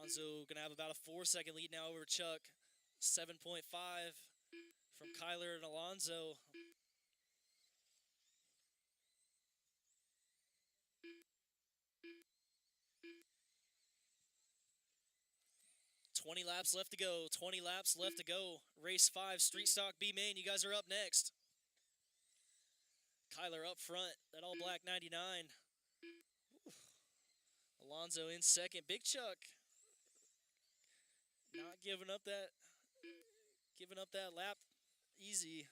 Alonso going to have about a 4-second lead now over Chuck. 7.5 from Kyler and Alonso. Laps left to go. 20 laps left to go. Race 5, Street Stock B Main. You guys are up next. Kyler up front. That all black 99. Ooh. Alonso in second. Big Chuck not giving up that lap easy.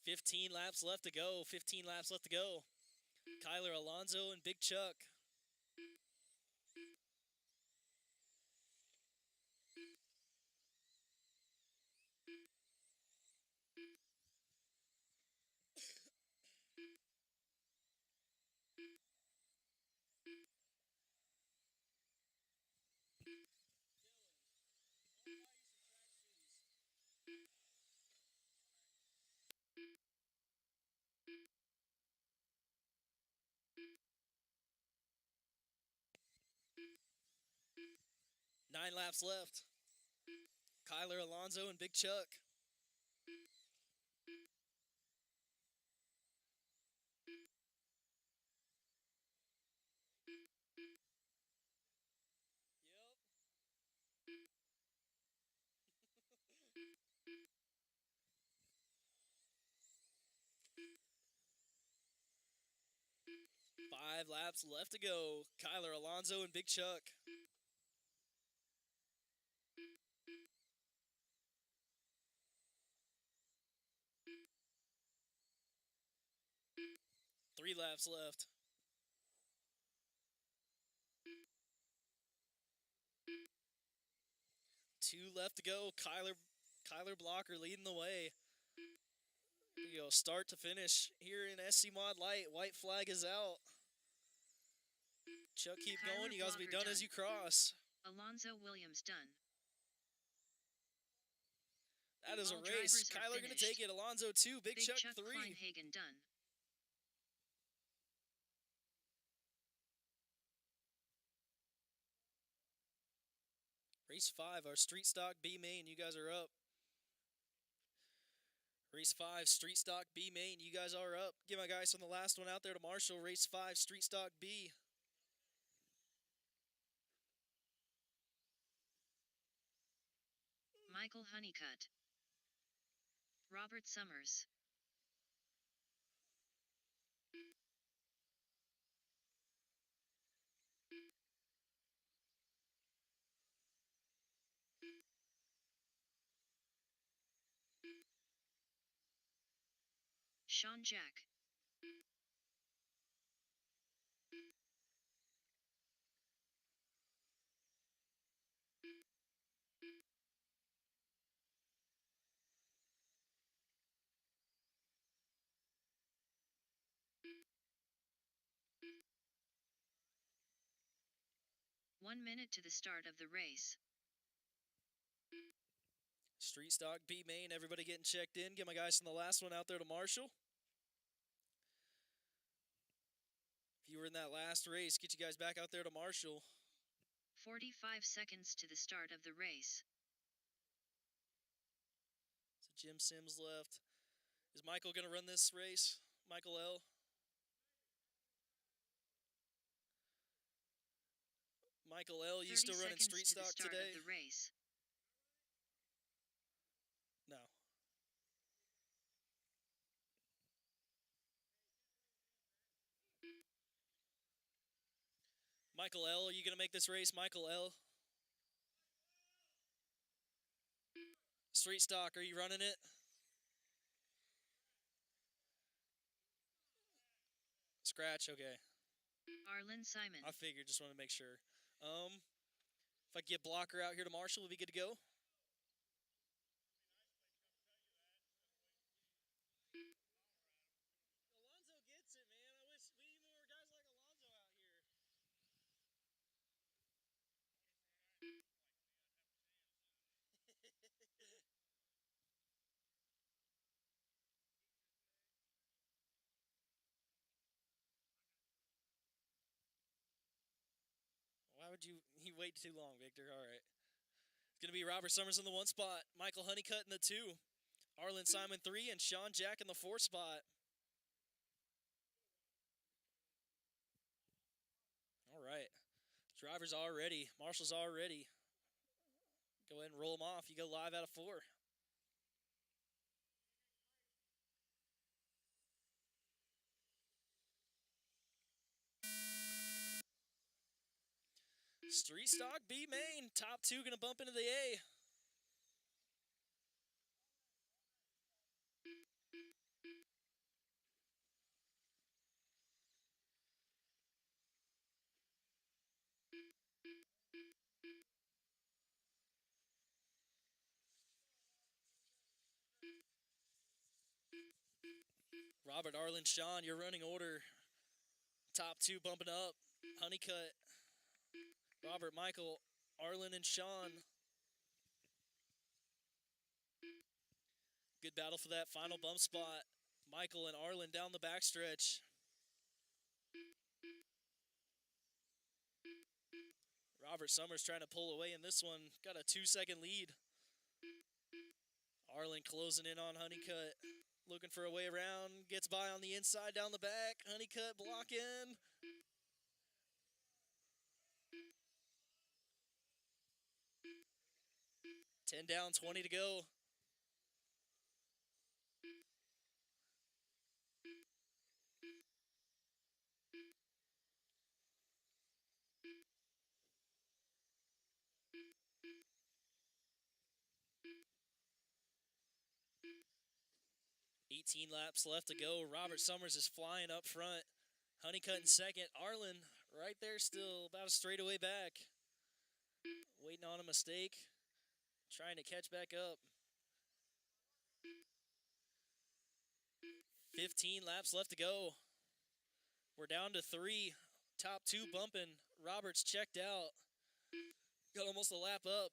15 laps left to go. 15 laps left to go. Kyler, Alonso, and Big Chuck. Nine laps left. Kyler, Alonso, and Big Chuck. Yep. 5 laps left to go. Kyler, Alonso, and Big Chuck. Three laps left. 2 left to go. Kyler Blocker leading the way. Here you go, start to finish here in SC Mod Light. White flag is out. Chuck, keep going. You guys will be done as you cross. Alonso Williams done. That is a race. Kyler going to take it. Alonso 2. Big Chuck 3. Kleinhagen done. Race 5, our Street Stock B Main. You guys are up. Race 5, Street Stock B Main. You guys are up. Get my guys on the last one out there to Marshall. Race 5, Street Stock B. Michael Honeycutt. Robert Summers. Sean Jack. One minute to the start of the race. Street Stock B Main. Everybody getting checked in. Get my guys on the last one out there to Marshall. If you were in that last race, get you guys back out there to Marshall. 45 seconds to the start of the race. So Jim Sims left. Is Michael going to run this race? Michael L. Michael L. You still running Street Stock today? Of the race. No. Michael L., are you going to make this race? Michael L. Street Stock, are you running it? Scratch, okay. Arlen Simon. I figured, just want to make sure. If I get Blocker out here to Marshall, we'll be good to go. Alonso gets it, man. I wish we need more guys like Alonso out here. Why'd you wait too long, Victor? All right. It's going to be Robert Summers in the 1 spot, Michael Honeycutt in the 2, Arlen Simon 3, and Sean Jack in the 4 spot. All right. Drivers all ready. Marshall's all ready. Go ahead and roll them off. You go live out of 4. Street stock B main. Top 2 going to bump into the A. Robert, Arlen, Sean, your running order. Top 2 bumping up. Honeycutt, Robert, Michael, Arlen, and Sean. Good battle for that final bump spot. Michael and Arlen down the backstretch. Robert Summers trying to pull away in this one. Got a 2-second lead. Arlen closing in on Honeycutt. Looking for a way around. Gets by on the inside down the back. Honeycutt blocking. Ten down, 20 to go. $18 laps left to go. Robert Summers is flying up front. Honeycutt in second. Arlen right there still, about a straightaway back. Waiting on a mistake. Trying to catch back up. 15 laps left to go. We're down to 3. Top 2 bumping. Roberts checked out. Got almost a lap up.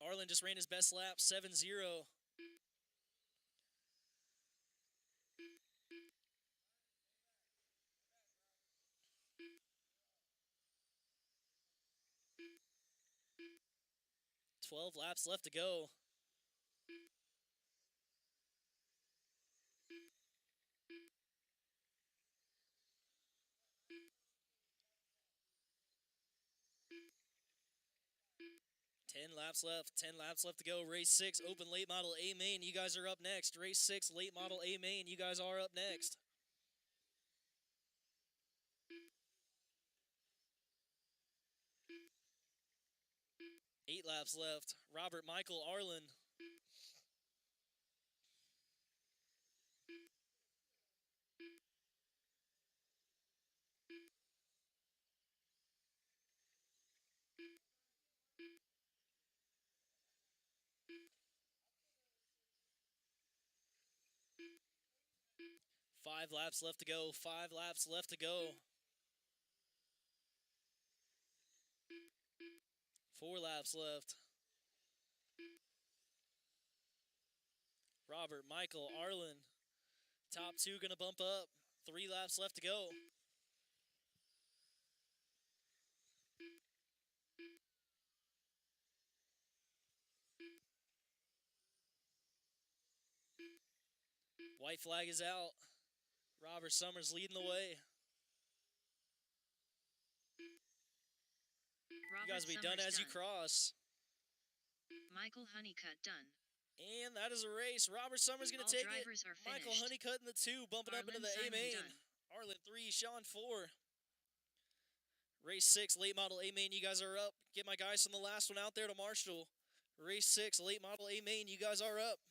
Arlen just ran his best lap, 7-0. $12 laps left to go. Ten laps left to go. Race 6, open late model A main. You guys are up next. Race 6, late model A main. You guys are up next. Eight laps left. Robert, Michael, Arlen. Five laps left to go. 5 laps left to go. 4 laps left. Robert, Michael, Arlen. Top 2 going to bump up. 3 laps left to go. White flag is out. Robert Summers leading the way. Robert You guys will be Summers done as you cross. Michael Honeycutt done. And that is a race. Robert Summers going All to take drivers it. are Michael finished. Honeycutt in the 2, bumping up Arlen into the A Simon main. done. Arlen 3, Sean 4. Race 6, late model A main. You guys are up. Get my guys from the last one out there to Marshall. Race 6, late model A main. You guys are up.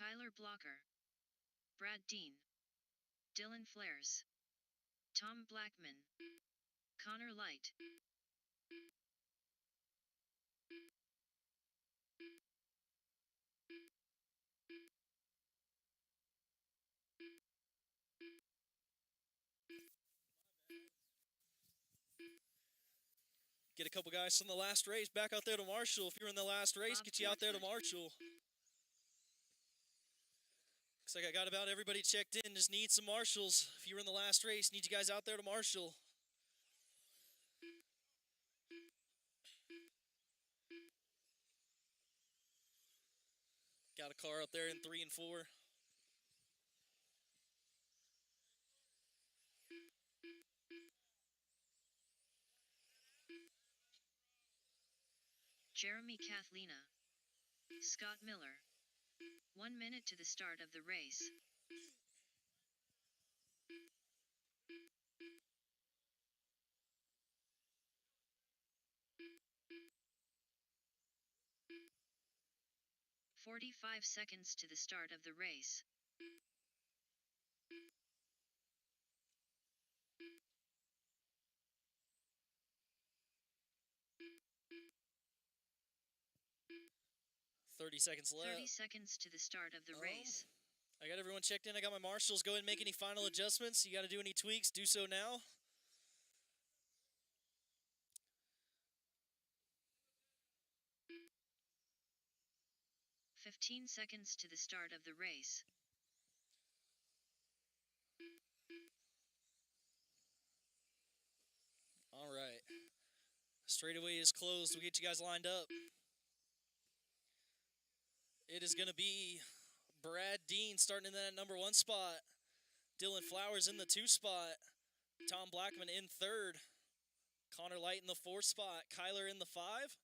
Kyler Blocker. Brad Dean. Dylan Flares. Tom Blackman. Connor Light. Get a couple guys from the last race back out there to Marshall. If you're in the last race, Bob get you out there to Portwood. Marshall. Looks like I got about everybody checked in. Just need some Marshalls. If you were in the last race, need you guys out there to Marshall. Got a car up there in 3 and 4. Jeremy Kathlina. Scott Miller. 1 minute to the start of the race. "45 seconds to the start of the race. Thirty seconds left. 30 seconds to the start of the race. I got everyone checked in. I got my Marshalls. Go ahead and make any final adjustments. You got to do any tweaks, do so now. 15 seconds to the start of the race. All right. Straightaway is closed. We'll get you guys lined up. It is going to be Brad Dean starting in that number 1 spot. Dylan Flowers in the 2 spot. Tom Blackman in 3rd. Connor Light in the 4th spot. Kyler in the 5.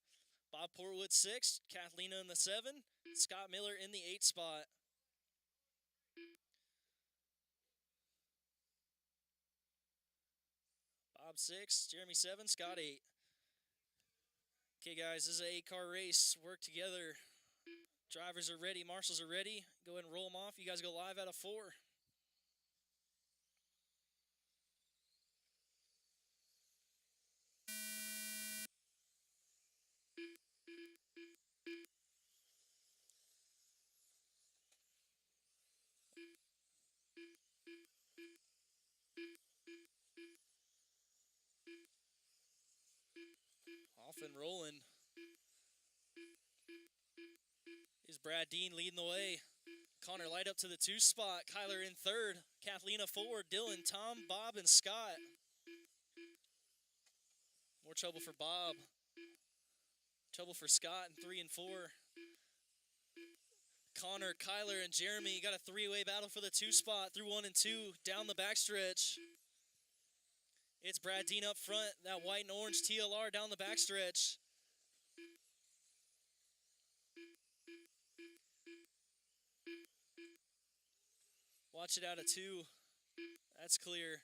Bob Portwood 6. Kathlina in the 7. Scott Miller in the 8th spot. Bob 6. Jeremy 7. Scott 8. Okay, guys, this is an 8-car race. Work together. Drivers are ready. Marshals are ready. Go ahead and roll them off. You guys go live out of 4. Off and rolling. Is Brad Dean leading the way. Connor Light up to the 2 spot. Kyler in 3rd. Kathlina 4. Dylan, Tom, Bob, and Scott. More trouble for Bob. Trouble for Scott in 3 and 4. Connor, Kyler, and Jeremy got a 3-way battle for the 2 spot through 1 and 2. Down the backstretch. It's Brad Dean up front. That white and orange TLR down the backstretch. Watch it out of 2. That's clear.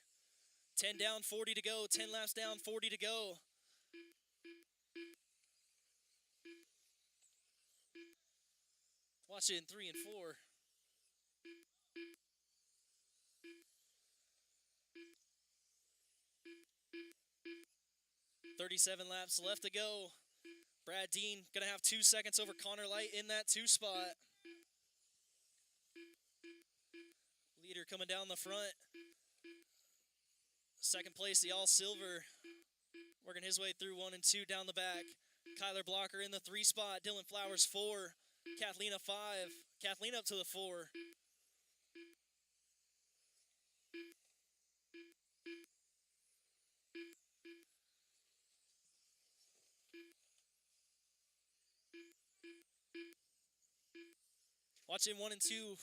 10 down, 40 to go. 10 laps down, 40 to go. Watch it in 3 and 4. $37 laps left to go. Brad Dean gonna have 2 seconds over Connor Light in that 2 spot. Leader coming down the front. Second place, the all silver. Working his way through 1 and 2 down the back. Kyler Blocker in the 3 spot. Dylan Flowers 4. Kathlina 5. Kathleen up to the 4. Watch in 1 and 2.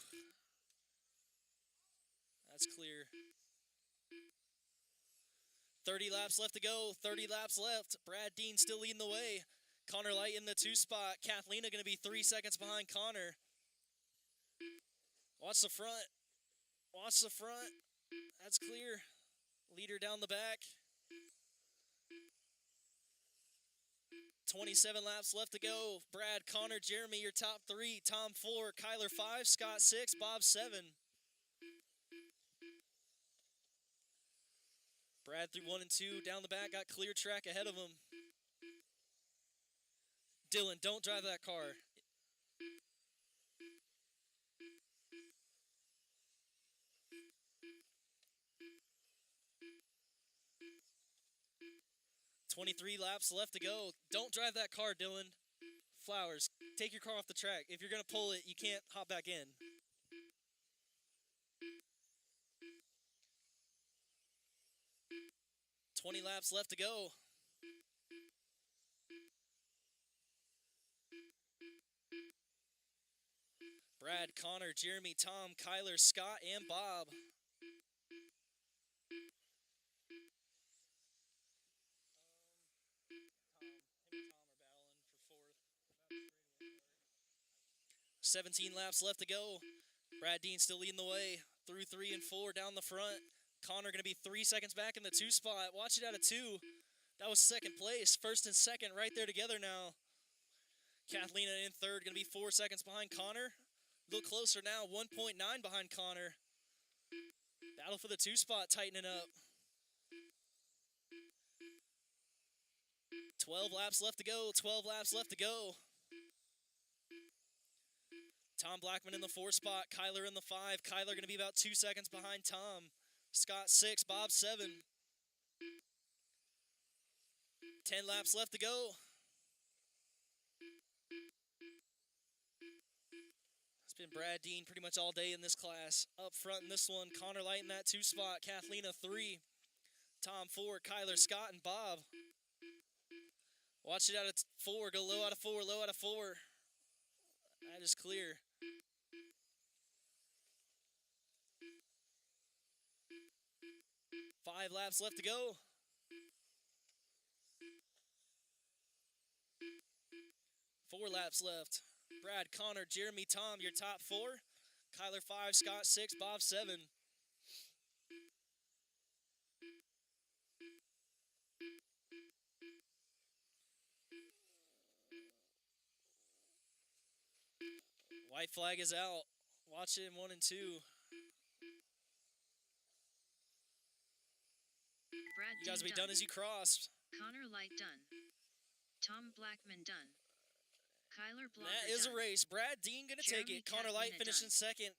That's clear. 30 laps left to go. 30 laps left. Brad Dean still leading the way. Connor Light in the 2 spot. Kathlina going to be 3 seconds behind Connor. Watch the front. Watch the front. That's clear. Leader down the back. 27 laps left to go. Brad, Connor, Jeremy, your top 3. Tom 4, Kyler 5, Scott 6, Bob 7. Brad through 1 and 2. Down the back, got clear track ahead of him. Dylan, don't drive that car. "23 laps left to go. Don't drive that car, Dylan. Flowers, take your car off the track. If you're going to pull it, you can't hop back in." "20 laps left to go." Brad, Connor, Jeremy, Tom, Kyler, Scott, and Bob. Tom, him and Tom are battling for 4th. 17 laps left to go. Brad Dean still leading the way through 3 and 4 down the front. Connor going to be 3 seconds back in the 2 spot. Watch it out of 2. That was 2nd place. 1st and 2nd right there together now. Kathleen in 3rd, going to be 4 seconds behind Connor. A little closer now, 1.9 behind Connor. Battle for the 2 spot tightening up. 12 laps left to go. 12 laps left to go. Tom Blackman in the 4 spot. Kyler in the 5. Kyler going to be about 2 seconds behind Tom. Scott 6. Bob 7. 10 laps left to go. It's been Brad Dean pretty much all day in this class. Up front in this one, Connor Light in that 2 spot. Kathleen 3. Tom 4. Kyler, Scott, and Bob. Watch it out of 4. Go low out of 4. Low out of 4. That is clear. Five laps left to go. 4 laps left. Brad, Connor, Jeremy, Tom, your top 4. Kyler 5, Scott 6, Bob 7. White flag is out. Watch it in 1 and 2. Brad You guys will be Dean done as you cross. Connor Light done. Tom Blackman done. Kyler Blocker That is done. a race. Brad Dean going to take Jeremy it. Connor Light Kathleen finishing done. 2nd.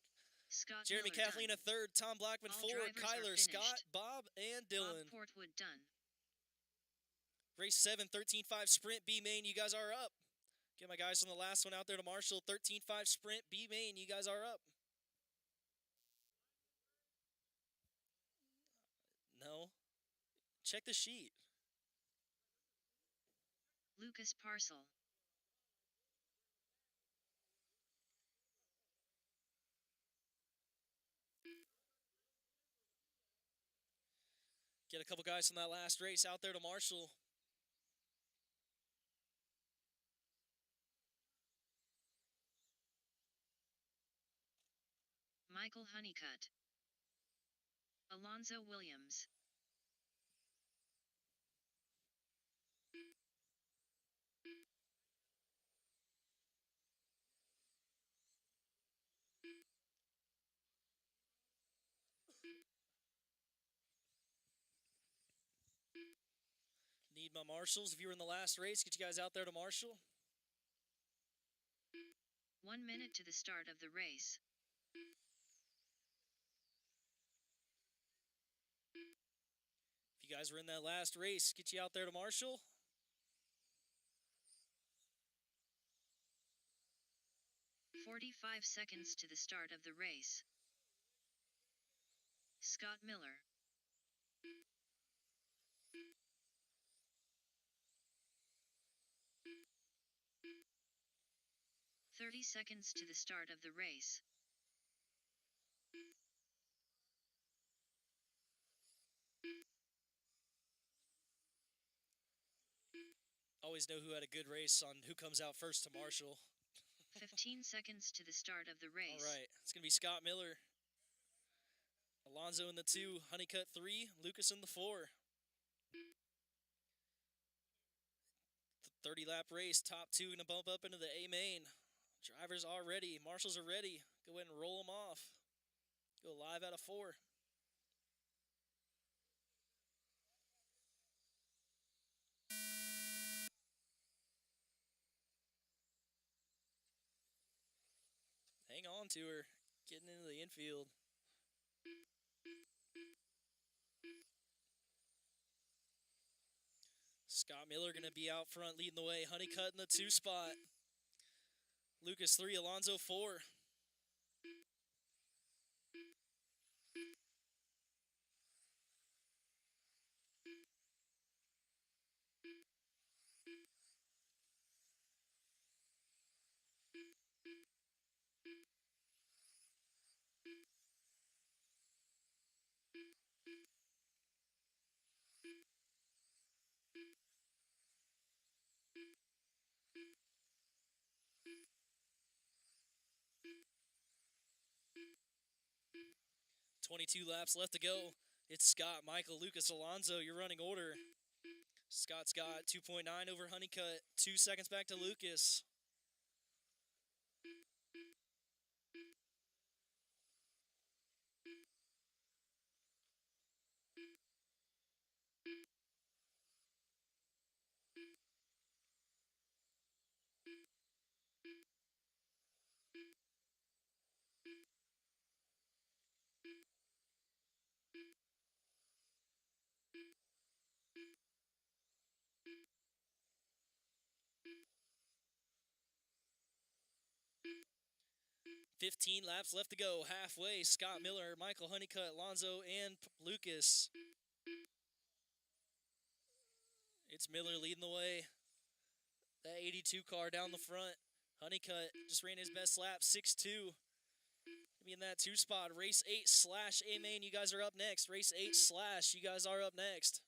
Scott Jeremy Miller Kathleen done. 3rd. Tom Blackman All 4. drivers are Kyler, Scott, finished. Bob, and Dylan. Bob Portwood done. Race 7, 13.5 sprint B main. You guys are up. Get my guys from the last one out there to Marshall. 13.5 sprint B main. You guys are up. No. Check the sheet. Lucas Parcel. Get a couple guys from that last race out there to Marshall. Michael Honeycutt. Alonzo Williams. Need my marshals. If you were in the last race, get you guys out there to Marshall. 1 minute to the start of the race. If you guys were in that last race, get you out there to Marshall. 45 seconds to the start of the race. Scott Miller. "30 seconds to the start of the race. Always know who had a good race on who comes out first to Marshall. 15 seconds to the start of the race. All right, it's going to be Scott Miller. Alonzo in the 2, Honeycutt 3, Lucas in the 4. The 30-lap race, top 2 going to bump up into the A main. Drivers are ready. Marshals are ready. Go ahead and roll them off. Go live out of 4. hang on to her, getting into the infield. Scott Miller going to be out front leading the way. Honeycutt in the 2 spot. Lucas 3, Alonzo 4. .22 laps left to go. It's Scott, Michael, Lucas, Alonzo, your running order. Scott's got 2.9 over Honeycutt. 2 seconds back to Lucas. .15 laps left to go. Halfway, Scott Miller, Michael Honeycutt, Alonzo, and Lucas. It's Miller leading the way. That 82 car down the front. Honeycutt just ran his best lap, 6.2. Be in that 2 spot. Race 8 slash A-Main, you guys are up next. Race 8 slash, you guys are up next.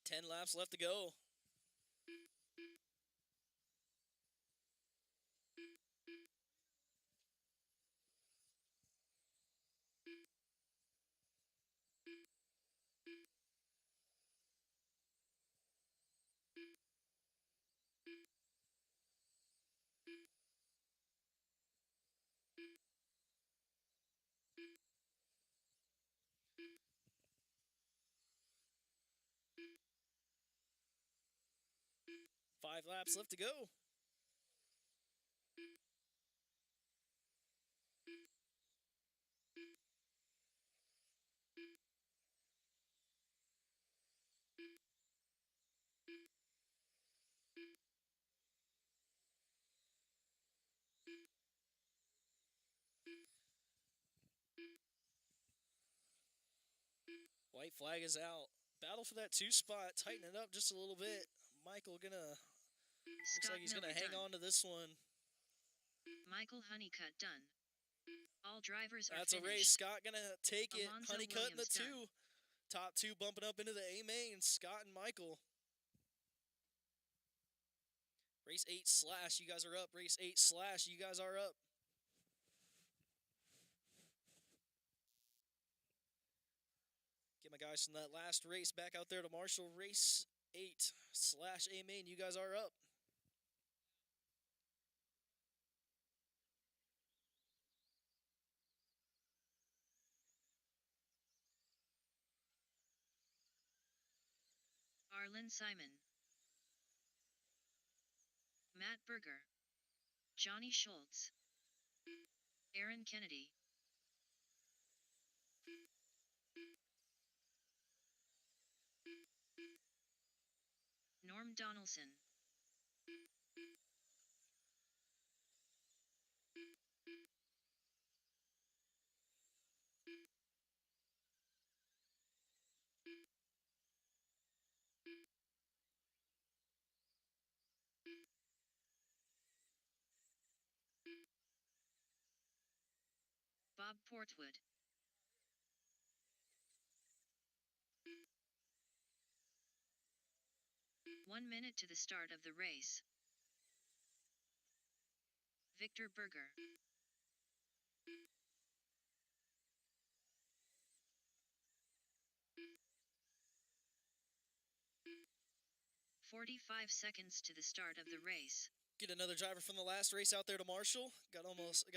Ten laps left to go. Five laps left to go. White flag is out. Battle for that 2 spot. Tighten it up just a little bit. Michael looks like he's gonna hang on to this one. Michael Honeycutt done. All drivers are That's finished. a race. Scott gonna take it. Alonzo Honeycutt in the Williams 2. Top 2 bumping up into the A-Main. Scott and Michael. Race 8 slash, you guys are up. Race 8 slash, you guys are up. Get my guys from that last race back out there to Marshall. Race 8 slash A-Main, you guys are up. Arlen Simon, Matt Berger, Johnny Schultz, Aaron Kennedy, Norm Donaldson, Bob Portwood, "1 minute to the start of the race." Victor Berger, "45 seconds to the start of the race." Get another driver from the last race out there to Marshall. Got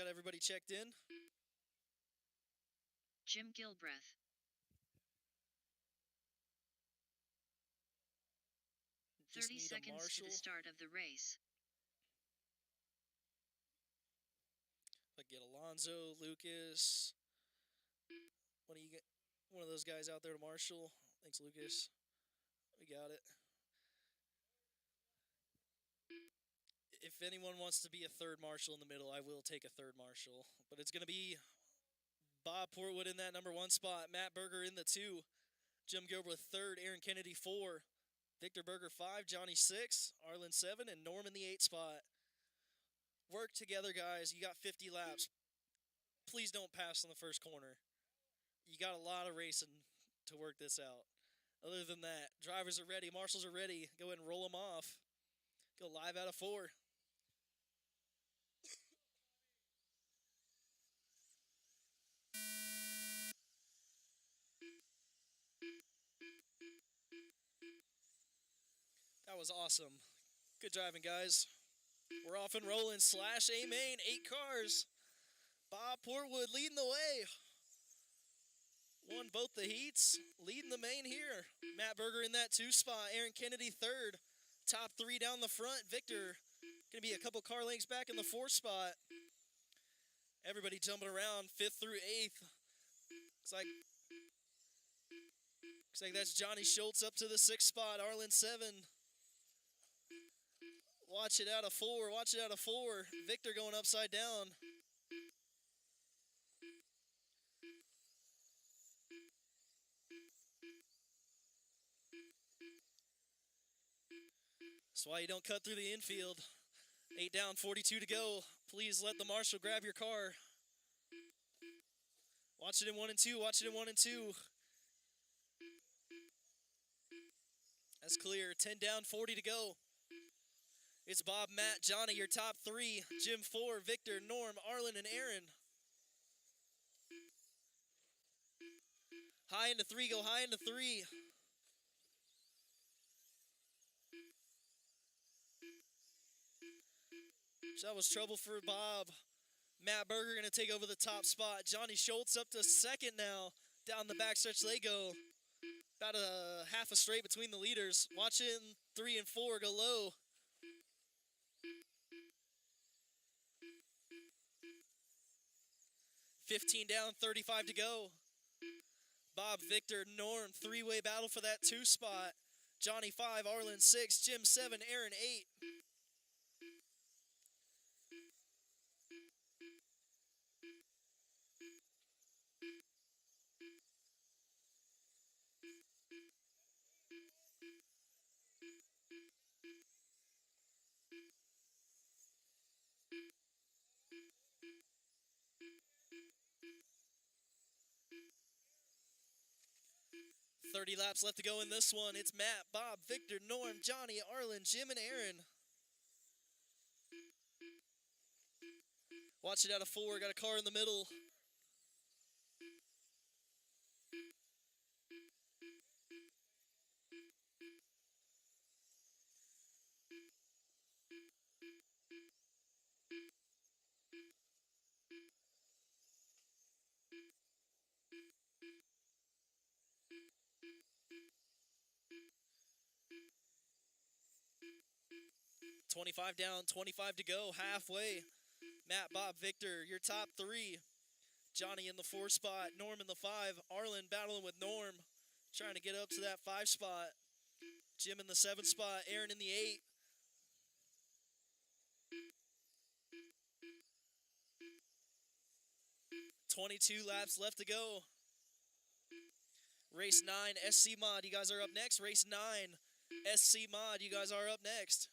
everybody checked in. Jim Gilbreth, Just 30 need a seconds to marshal. the start of the race. If I get Alonzo, Lucas, one of those guys out there to marshal. Thanks, Lucas. We got it. If anyone wants to be a third marshal in the middle, I will take a third marshal. But it's going to be Bob Portwood in that number 1 spot, Matt Berger in the 2, Jim Gilbert 3rd, Aaron Kennedy 4, Victor Berger 5, Johnny 6, Arlen 7, and Norm in the 8 spot. Work together, guys. You got 50 laps. Please don't pass on the first corner. You got a lot of racing to work this out. Other than that, drivers are ready. Marshals are ready. Go ahead and roll them off. Go live out of 4. That was awesome. Good driving, guys. We're off and rolling. Slash A main, 8 cars. Bob Portwood leading the way. Won both the heats, leading the main here. Matt Berger in that 2 spot. Aaron Kennedy 3rd. Top 3 down the front. Victor going to be a couple car lengths back in the 4th spot. Everybody jumping around 5th through 8th. Looks like that's Johnny Schultz up to the 6th spot. Arlen 7. Watch it out of 4. Watch it out of 4. Victor going upside down. That's why you don't cut through the infield. 8 down, 42 to go. Please let the marshal grab your car. Watch it in 1 and 2. Watch it in 1 and 2. That's clear. 10 down, 40 to go. It's Bob, Matt, Johnny, your top 3. Jim 4, Victor, Norm, Arlen, and Aaron. High into 3, go high into 3. So that was trouble for Bob. Matt Berger going to take over the top spot. Johnny Schultz up to 2nd now. Down the backstretch they go. About a half a straight between the leaders. Watch it in 3 and 4 go low. $15 down, 35 to go. Bob, Victor, Norm, 3-way battle for that 2 spot. Johnny 5, Arlen 6, Jim 7, Aaron 8. $30 laps left to go in this one. It's Matt, Bob, Victor, Norm, Johnny, Arlen, Jim, and Aaron. Watch it out of 4. Got a car in the middle. $25 down, 25 to go, halfway. Matt, Bob, Victor, your top 3. Johnny in the 4 spot, Norm in the 5. Arlen battling with Norm, trying to get up to that 5 spot. Jim in the 7 spot, Aaron in the 8. $22 laps left to go. Race 9, SC Mod, you guys are up next. Race 9, SC Mod, you guys are up next.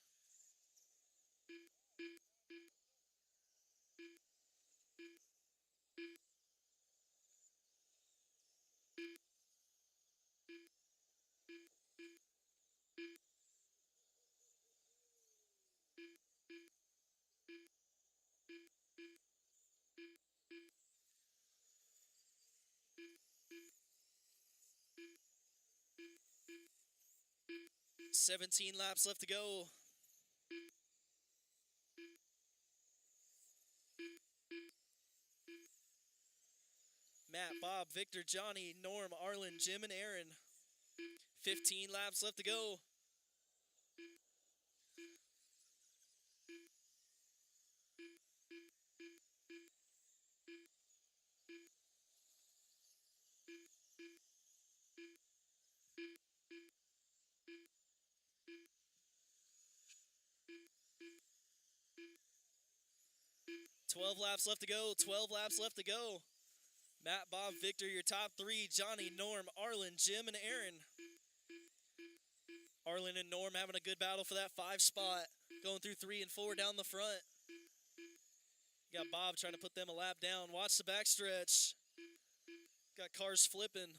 $17 laps left to go. Matt, Bob, Victor, Johnny, Norm, Arlen, Jim, and Aaron. 15 laps left to go. 12 laps left to go. 12 laps left to go. Matt, Bob, Victor, your top three. Johnny, Norm, Arlen, Jim, and Aaron. Arlen and Norm having a good battle for that 5 spot. Going through 3 and 4 down the front. You got Bob trying to put them a lap down. Watch the backstretch. Got cars flipping.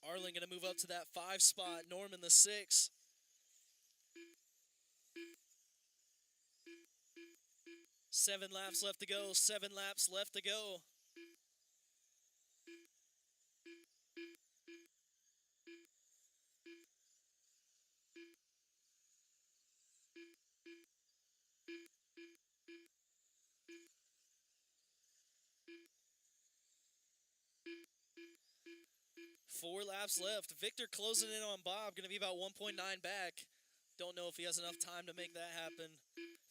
Arlen going to move up to that 5 spot. Norm in the 6. Seven laps left to go. 7 laps left to go. Four laps left. Victor closing in on Bob. Going to be about 1.9 back. Don't know if he has enough time to make that happen.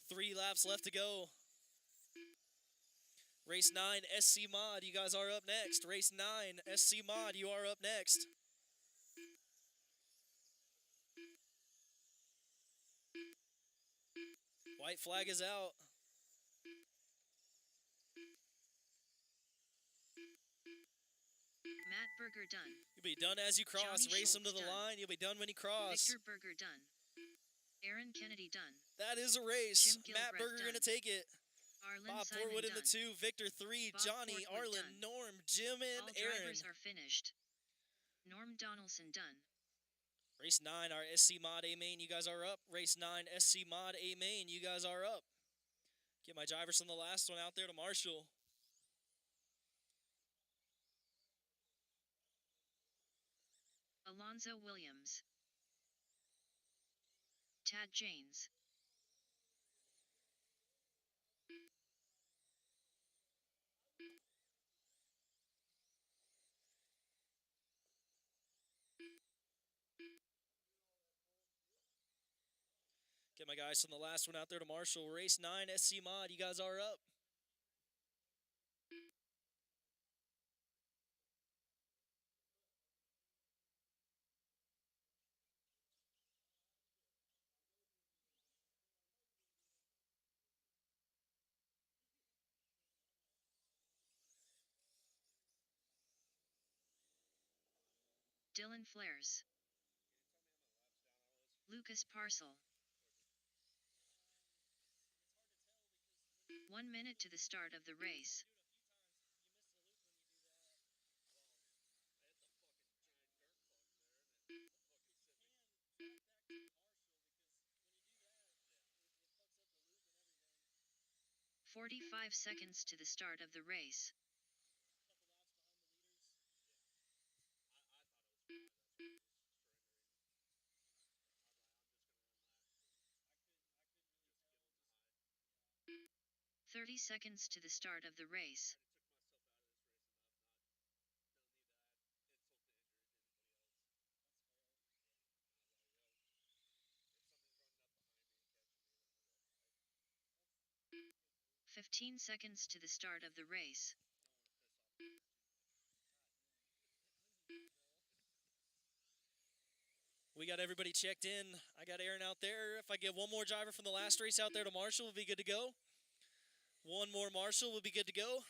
3 laps left to go. Race 9, SC Mod, you guys are up next. Race 9, SC Mod, you are up next. White flag is out. Matt Berger done. You'll be done as you cross. Johnny Race them to Schultz the done. line. You'll be done when you cross. Victor Berger done. Aaron Kennedy done. That is a race. Jim Matt Gilbreth Berger going to done. take it. Arlen Bob Simon Portwood in done. the 2. Victor 3. Bob Johnny, Portwood Arlen, done. Norm, Jim, and All Aaron. drivers are finished. Norm Donaldson done. Race 9, our SC Mod A main, you guys are up. Race 9, SC Mod A main, you guys are up. Get my drivers from the last one out there to Marshall. Alonzo Williams. Tad Janes. Get my guys from the last one out there to Marshall. Race 9, SC Mod, you guys are up. Dylan Flares. Lucas Parcel. 1 minute to the start of the race. "45 seconds to the start of the race. "30 seconds to the start of the race. "15 seconds to the start of the race. We got everybody checked in. I got Aaron out there. If I get one more driver from the last race out there to Marshall, we'll be good to go. One more Marshall, we'll be good to go.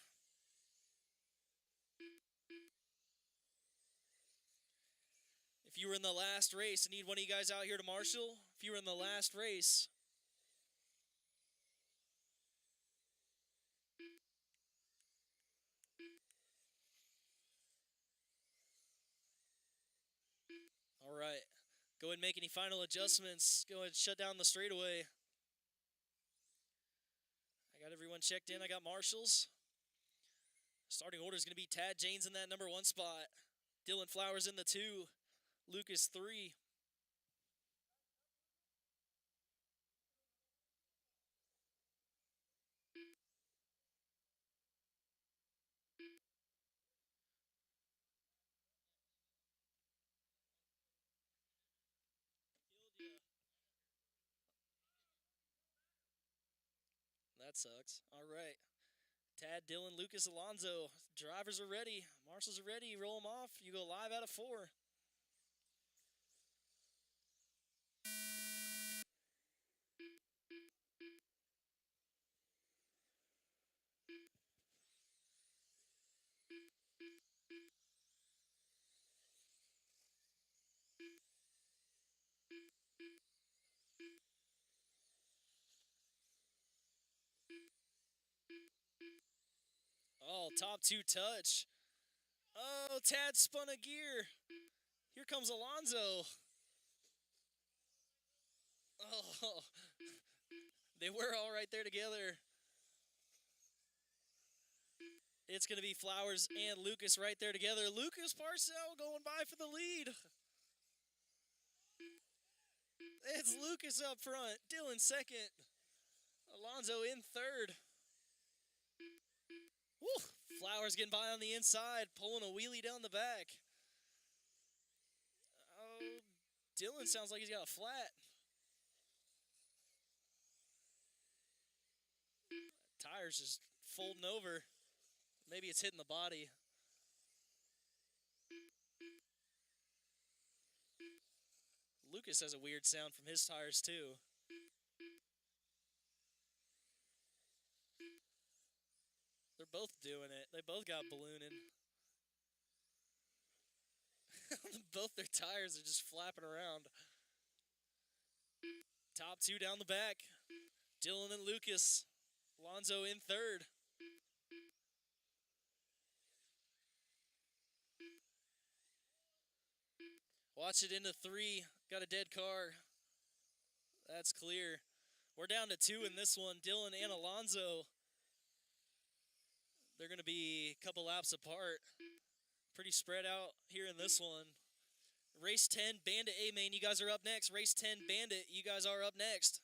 If you were in the last race, I need one of you guys out here to Marshall. If you were in the last race. All right. Go ahead and make any final adjustments. Go ahead and shut down the straightaway. I got everyone checked in. I got Marshalls. Starting order is going to be Tad Janes in that number 1 spot. Dylan Flowers in the 2. Lucas 3. That sucks. All right. Tad, Dylan, Lucas, Alonzo. Drivers are ready. Marshals are ready. Roll them off. You go live out of 4. Wow, top 2 touch. Oh, Tad spun a gear. Here comes Alonso. Oh, they were all right there together. It's going to be Flowers and Lucas right there together. Lucas Parcell going by for the lead. It's Lucas up front. Dylan second. Alonso in third. Woo! Flowers getting by on the inside, pulling a wheelie down the back. Oh, Dylan sounds like he's got a flat. Tire's just folding over. Maybe it's hitting the body. Lucas has a weird sound from his tires too. They're both doing it. They both got ballooning. Both their tires are just flapping around. Top 2 down the back. Dylan and Lucas. Alonso in third. Watch it into 3. Got a dead car. That's clear. We're down to 2 in this one. Dylan and Alonso. They're going to be a couple laps apart. Pretty spread out here in this one. Race 10, Bandit A-Main, you guys are up next. Race 10, Bandit, you guys are up next.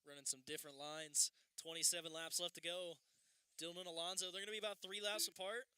Running some different lines. 27 laps left to go. Dylan and Alonso, they're going to be about 3 laps apart.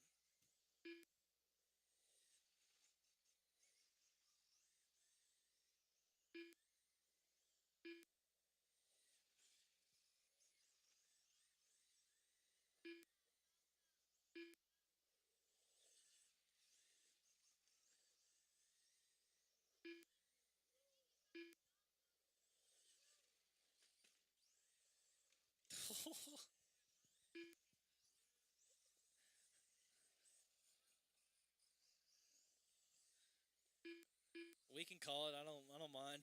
We can call it. I don't mind.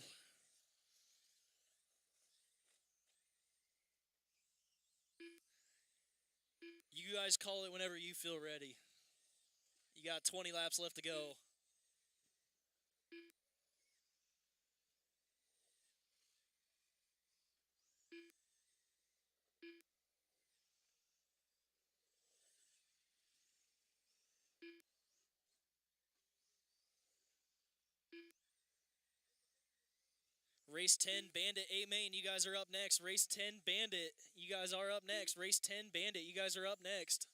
You guys call it whenever you feel ready. You got 20 laps left to go. Race 10, Bandit A-Main, you guys are up next. Race 10, Bandit, you guys are up next. Race 10, Bandit, you guys are up next.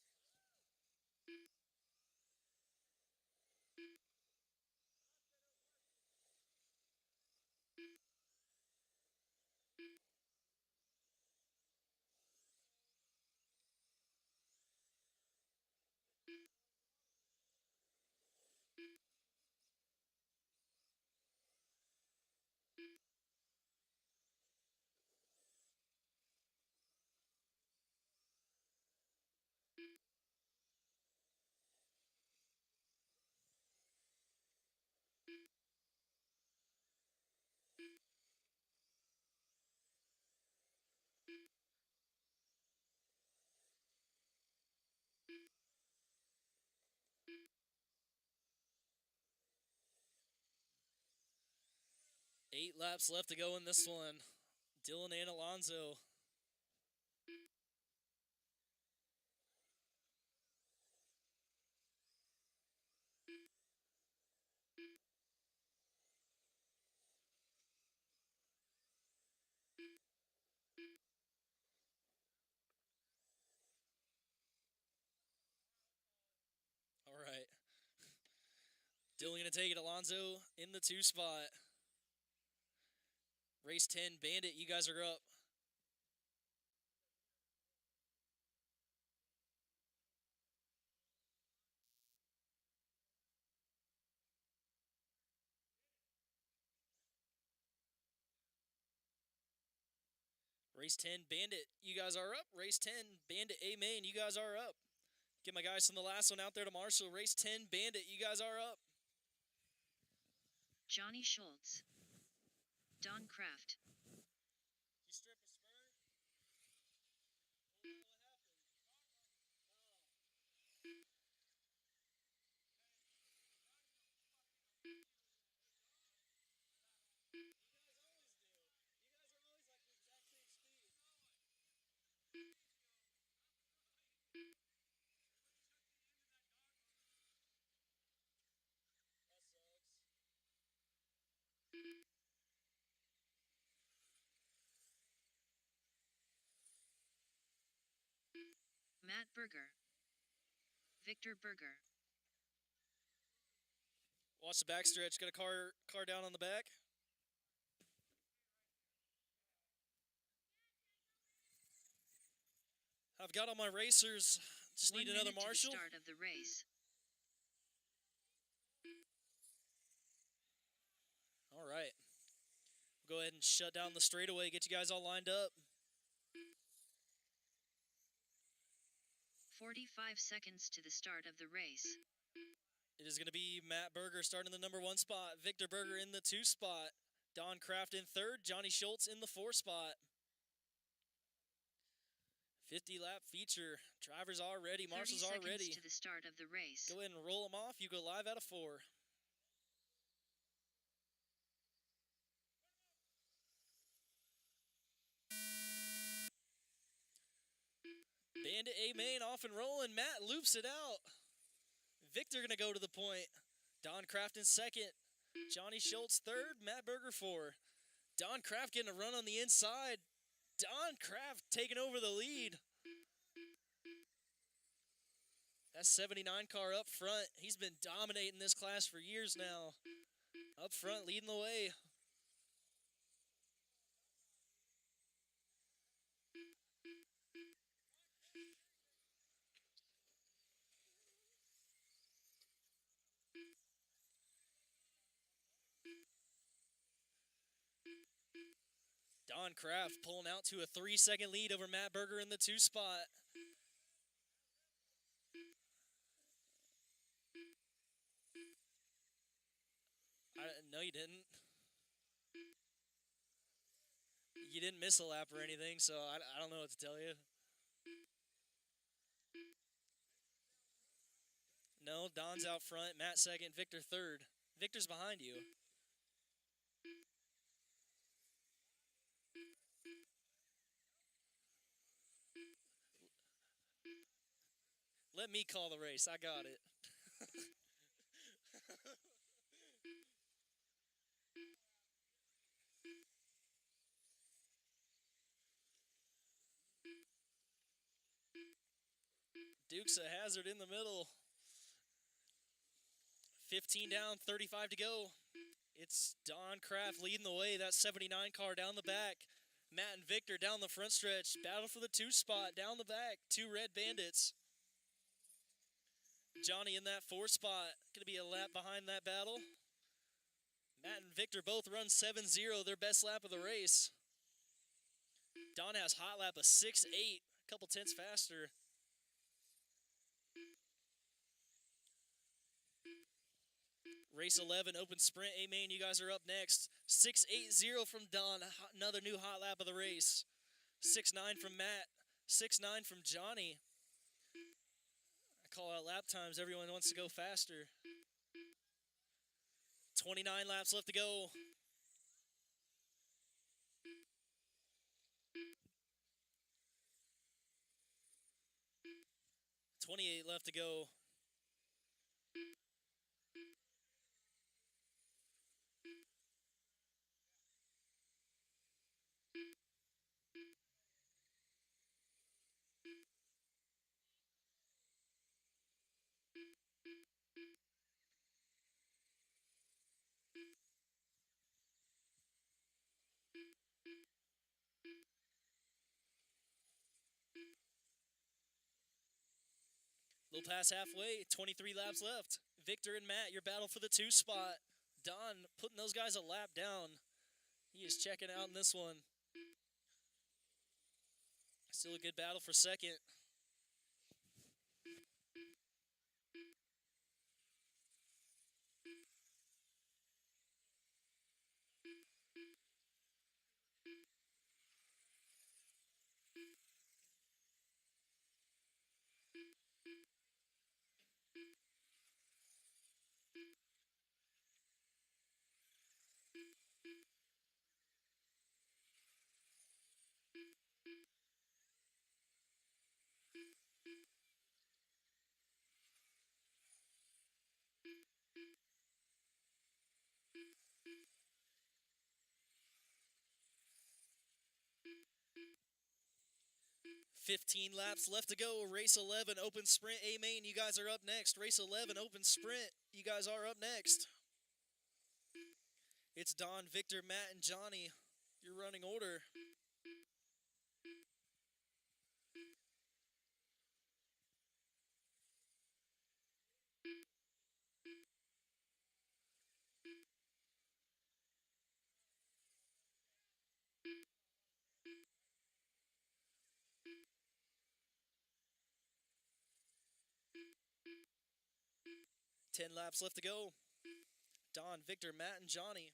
Eight laps left to go in this one. Dylan and Alonso. All right. Dylan going to take it. Alonso in the 2 spot. Race 10, Bandit, you guys are up. Race 10, Bandit, you guys are up. Race 10, Bandit, A-Main, you guys are up. Get my guys from the last one out there to Marshall. Race 10, Bandit, you guys are up. Johnny Schultz. Don Kraft. You strip a spur? What happened? You guys always do. You guys are always like the exact same speed. That sucks. Matt Berger. Victor Berger. Watch the backstretch. Got a car down on the back. I've got all my racers. Just 1 need another minute to the Marshall. start of the race. All right. We'll go ahead and shut down the straightaway. Get you guys all lined up. 45 seconds to the start of the race. It is going to be Matt Berger starting the number 1 spot. Victor Berger in the 2 spot. Don Kraft in 3rd. Johnny Schultz in the 4 spot. 50-lap feature. Drivers are ready. Marshals 30 are seconds ready. to the start of the race. Go ahead and roll them off. You go live out of 4. Bandit A-Main off and rolling. Matt loops it out. Victor going to go to the point. Don Kraft in 2nd. Johnny Schultz 3rd. Matt Berger 4. Don Kraft getting a run on the inside. Don Kraft taking over the lead. That 79 car up front. He's been dominating this class for years now. Up front, leading the way. Don Kraft pulling out to a 3-second lead over Matt Berger in the 2 spot. No, you didn't. You didn't miss a lap or anything, so I don't know what to tell you. No, Don's out front. Matt 2nd. Victor 3rd. Victor's behind you. Let me call the race. I got it. Dukes a hazard in the middle. 15 down, 35 to go. It's Don Kraft leading the way. That 79 car down the back. Matt and Victor down the front stretch. Battle for the 2 spot down the back. 2 red bandits. Johnny in that 4 spot. Going to be a lap behind that battle. Matt and Victor both run 7-0, their best lap of the race. Don has hot lap of 6-8, a couple tenths faster. Race 11, open sprint. A-Main, you guys are up next. 6.80 from Don, another new hot lap of the race. 6.9 from Matt, 6.9 from Johnny. I call out lap times. Everyone wants to go faster. 29 laps left to go. $28 left to go. Little past halfway, 23 laps left. Victor and Matt, your battle for the 2 spot. Don putting those guys a lap down. He is checking out in this one. Still a good battle for second. "15 laps left to go. Race 11, open sprint A main. You guys are up next. Race 11, open sprint. You guys are up next. It's Don, Victor, Matt, and Johnny. Your running order. Ten laps left to go. Don, Victor, Matt, and Johnny.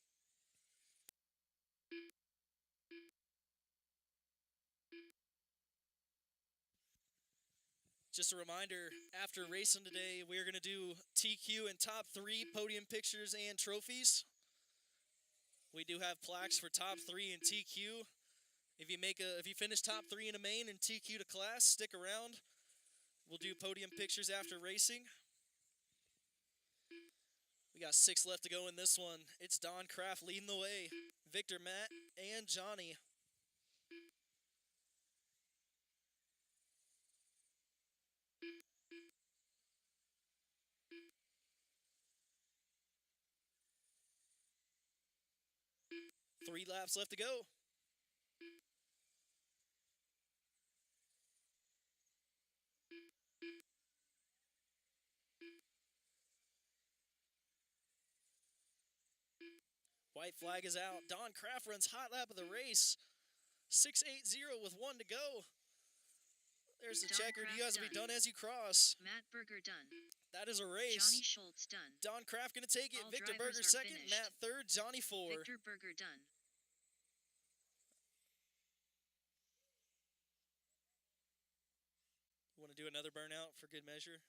Just a reminder, after racing today, we're going to do TQ and top 3 podium pictures and trophies. We do have plaques for top 3 and TQ. If you finish top 3 in a main and TQ to class, stick around. We'll do podium pictures after racing. We got 6 left to go in this one. It's Don Kraft leading the way. Victor, Matt, and Johnny. Three laps left to go. White flag is out. Don Kraft runs hot lap of the race. 6:80 with 1 to go. There's the Don checker. Kraft You guys will be done as you cross. Matt Berger done. That is a race. Johnny Schultz done. Don Kraft going to take it. All Victor drivers Berger are second. finished. Matt third. Johnny 4. Victor Berger done. Want to do another burnout for good measure?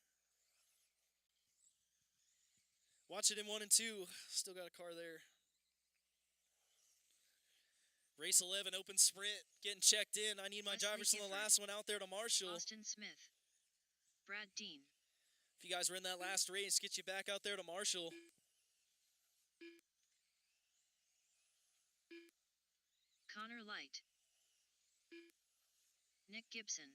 Watch it in 1 and 2. Still got a car there. Race 11, open sprint. Getting checked in. I need my Wesley drivers from the Gifford. last one out there to Marshall. Austin Smith. Brad Dean. If you guys were in that last race, get you back out there to Marshall. Connor Light. Nick Gibson.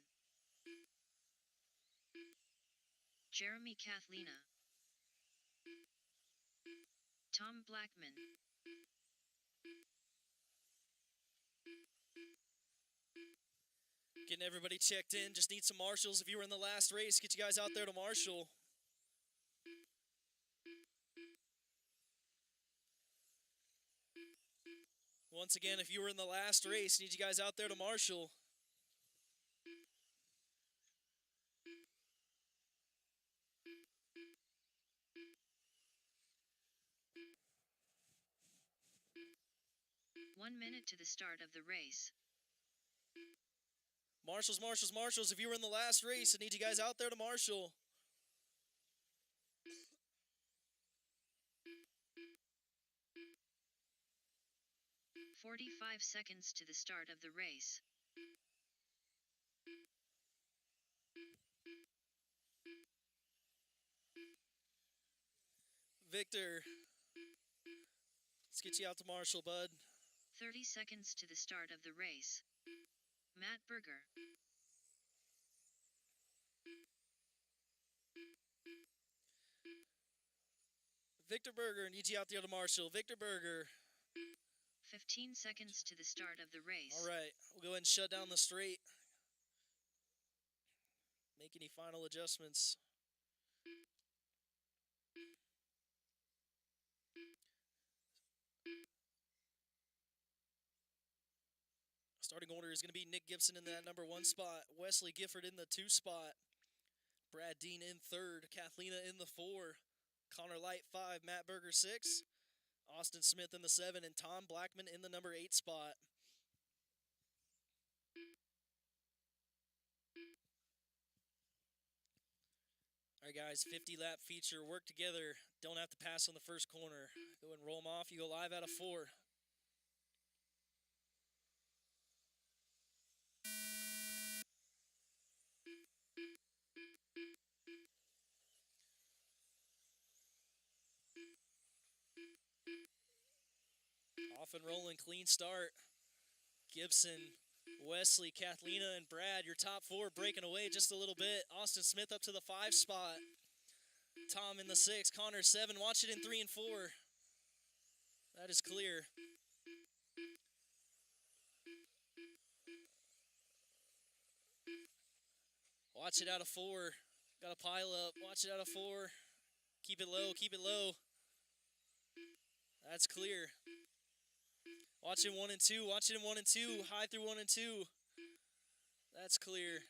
Jeremy Kathlina. Tom Blackman. Getting everybody checked in. Just need some marshals. If you were in the last race, get you guys out there to Marshall. Once again, if you were in the last race, need you guys out there to Marshall. One minute to the start of the race. Marshals, marshals, marshals. If you were in the last race, I need you guys out there to Marshall. "45 seconds to the start of the race. Victor, let's get you out to Marshall, bud. 30 seconds to the start of the race. Matt Berger. Victor Berger, need you out there to Marshall. Victor Berger. 15 seconds to the start of the race. All right, we'll go ahead and shut down the straight. Make any final adjustments. Starting order is going to be Nick Gibson in that number 1 spot, Wesley Gifford in the 2 spot, Brad Dean in 3rd, Kathlena in the 4, Connor Light 5, Matt Berger 6, Austin Smith in the 7, and Tom Blackman in the number 8 spot. All right, guys, 50-lap feature. Work together. Don't have to pass on the first corner. Go and roll them off. You go live out of 4. Off and rolling, clean start. Gibson, Wesley, Kathlena, and Brad, your top 4 breaking away just a little bit. Austin Smith up to the 5 spot. Tom in the 6, Connor 7. Watch it in 3 and 4. That is clear. Watch it out of 4. Got a pile up. Watch it out of 4. Keep it low, keep it low. That's clear. Watch it 1 and 2. Watch it in 1 and 2. High through 1 and 2. That's clear.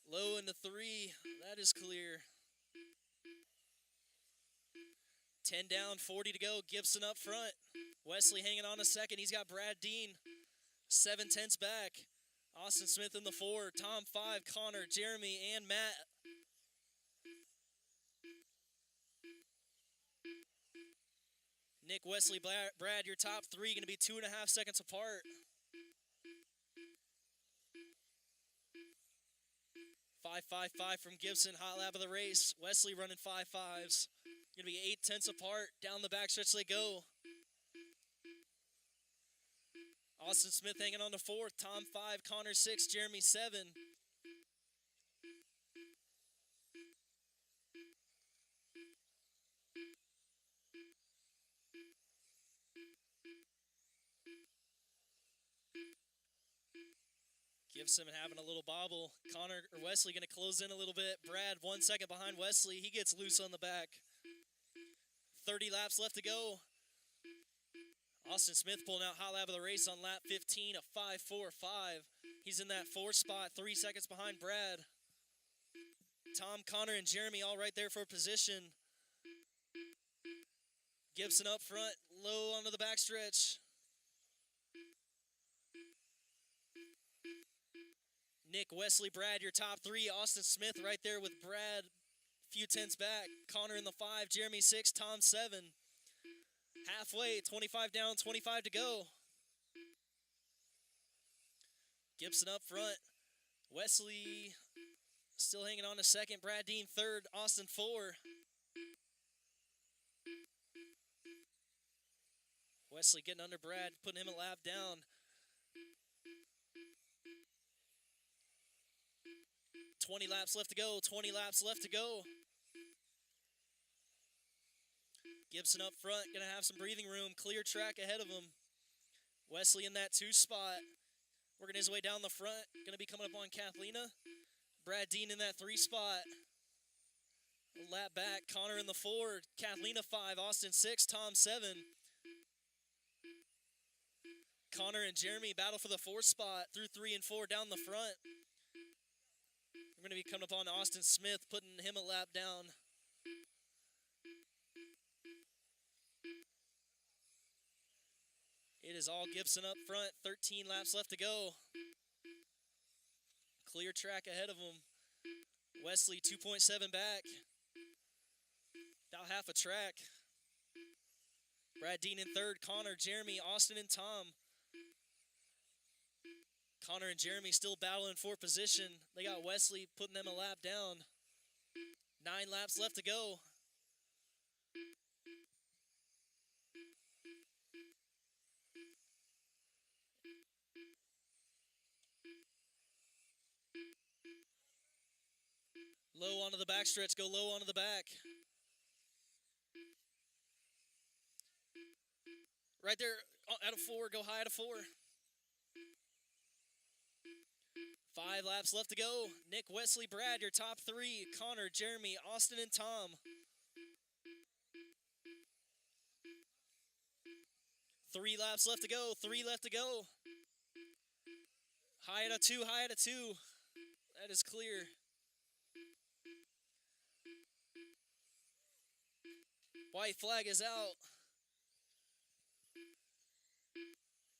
Low into 3. That is clear. 10 down, 40 to go. Gibson up front. Wesley hanging on a second. He's got Brad Dean 7/10 back. Austin Smith in the 4. Tom 5. Connor, Jeremy, and Matt. Nick, Wesley, Brad, your top 3 going to be 2.5 seconds apart. 5.55 from Gibson, hot lap of the race. Wesley running 5.5s. Going to be 8/10 apart. Down the backstretch they go. Austin Smith hanging on to 4th. Tom 5, Connor 6, Jeremy 7. Gibson having a little bobble. Connor or Wesley going to close in a little bit. Brad 1 second behind Wesley. He gets loose on the back. 30 laps left to go. Austin Smith pulling out hot lap of the race on lap 15, a 5.45. He's in that 4 spot, 3 seconds behind Brad. Tom, Connor, and Jeremy all right there for position. Gibson up front, low onto the backstretch. Nick, Wesley, Brad, your top 3. Austin Smith right there with Brad, few tenths back. Connor in the 5, Jeremy 6, Tom 7. Halfway, 25 down, 25 to go. Gibson up front. Wesley still hanging on to 2nd. Brad Dean 3rd. Austin 4. Wesley getting under Brad, putting him a lap down. 20 laps left to go. 20 laps left to go. Gibson up front, going to have some breathing room. Clear track ahead of him. Wesley in that 2 spot. Working his way down the front. Going to be coming up on Kathlena. Brad Dean in that 3 spot. A lap back. Connor in the 4. Kathlena 5. Austin 6. Tom 7. Connor and Jeremy battle for the 4th spot through 3 and 4 down the front. We're going to be coming up on Austin Smith, putting him a lap down. It is all Gibson up front. 13 laps left to go. Clear track ahead of him. Wesley 2.7 back. About half a track. Brad Dean in 3rd. Connor, Jeremy, Austin, and Tom. Connor and Jeremy still battling for position. They got Wesley putting them a lap down. 9 laps left to go. Low onto the backstretch, go low onto the back. Right there, out of 4, go high out of 4. 5 laps left to go. Nick, Wesley, Brad, your top 3. Connor, Jeremy, Austin, and Tom. 3 laps left to go. 3 left to go. High at a 2. High at a 2. That is clear. White flag is out.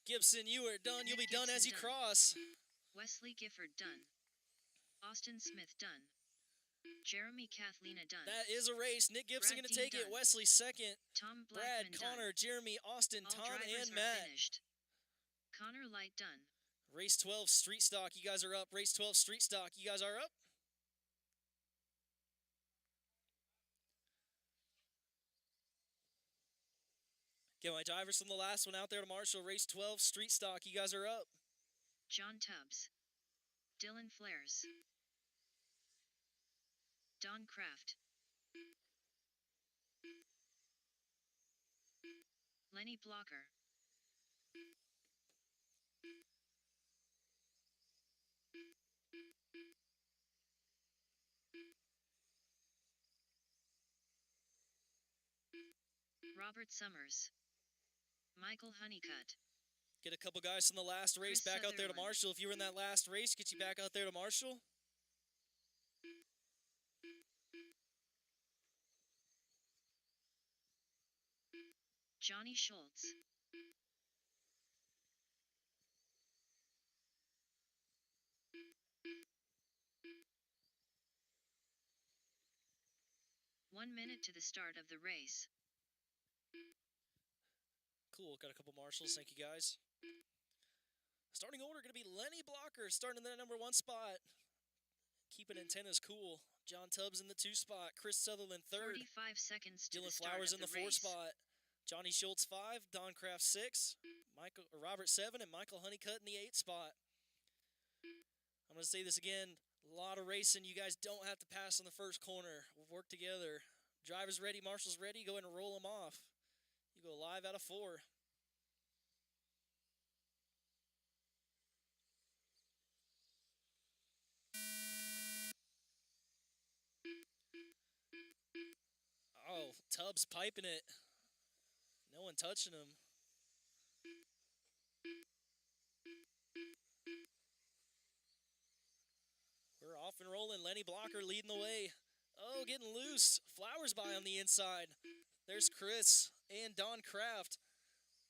Gibson, you are done. You'll be done as you cross. Wesley Gifford done. Austin Smith done. Jeremy Kathlina done. That is a race. Nick Gibson going to take it. Wesley second. Tom Brad, Blackman Connor, done. Jeremy, Austin, All Tom, drivers and are Matt. Finished. Connor Light done. Race 12 Street Stock, you guys are up. Race 12 Street Stock, you guys are up. Get my drivers from the last one out there to Marshall. Race 12 Street Stock, you guys are up. John Tubbs. Dylan Flares. Don Kraft. Lenny Blocker. Robert Summers. Michael Honeycutt. Get a couple guys from the last race Chris back out there to Sutherland. Marshall. If you were in that last race, get you back out there to Marshall. Johnny Schultz. One minute to the start of the race. Cool, got a couple Marshalls. Thank you, guys. Starting order going to be Lenny Blocker starting in the number 1 spot. Keeping antennas cool. John Tubbs in the 2 spot. Chris Sutherland 3rd. 45 seconds to Dylan the start Flowers of in the 4 race. spot. Johnny Schultz 5. Don Kraft 6. Robert 7. And Michael Honeycutt in the 8 spot. I'm going to say this again. A lot of racing. You guys don't have to pass on the first corner. We'll work together. Drivers ready. Marshall's ready. Go ahead and roll them off. You go live out of 4. Oh, Tubbs piping it. No one touching him. We're off and rolling. Lenny Blocker leading the way. Oh, getting loose. Flowers by on the inside. There's Chris and Don Kraft.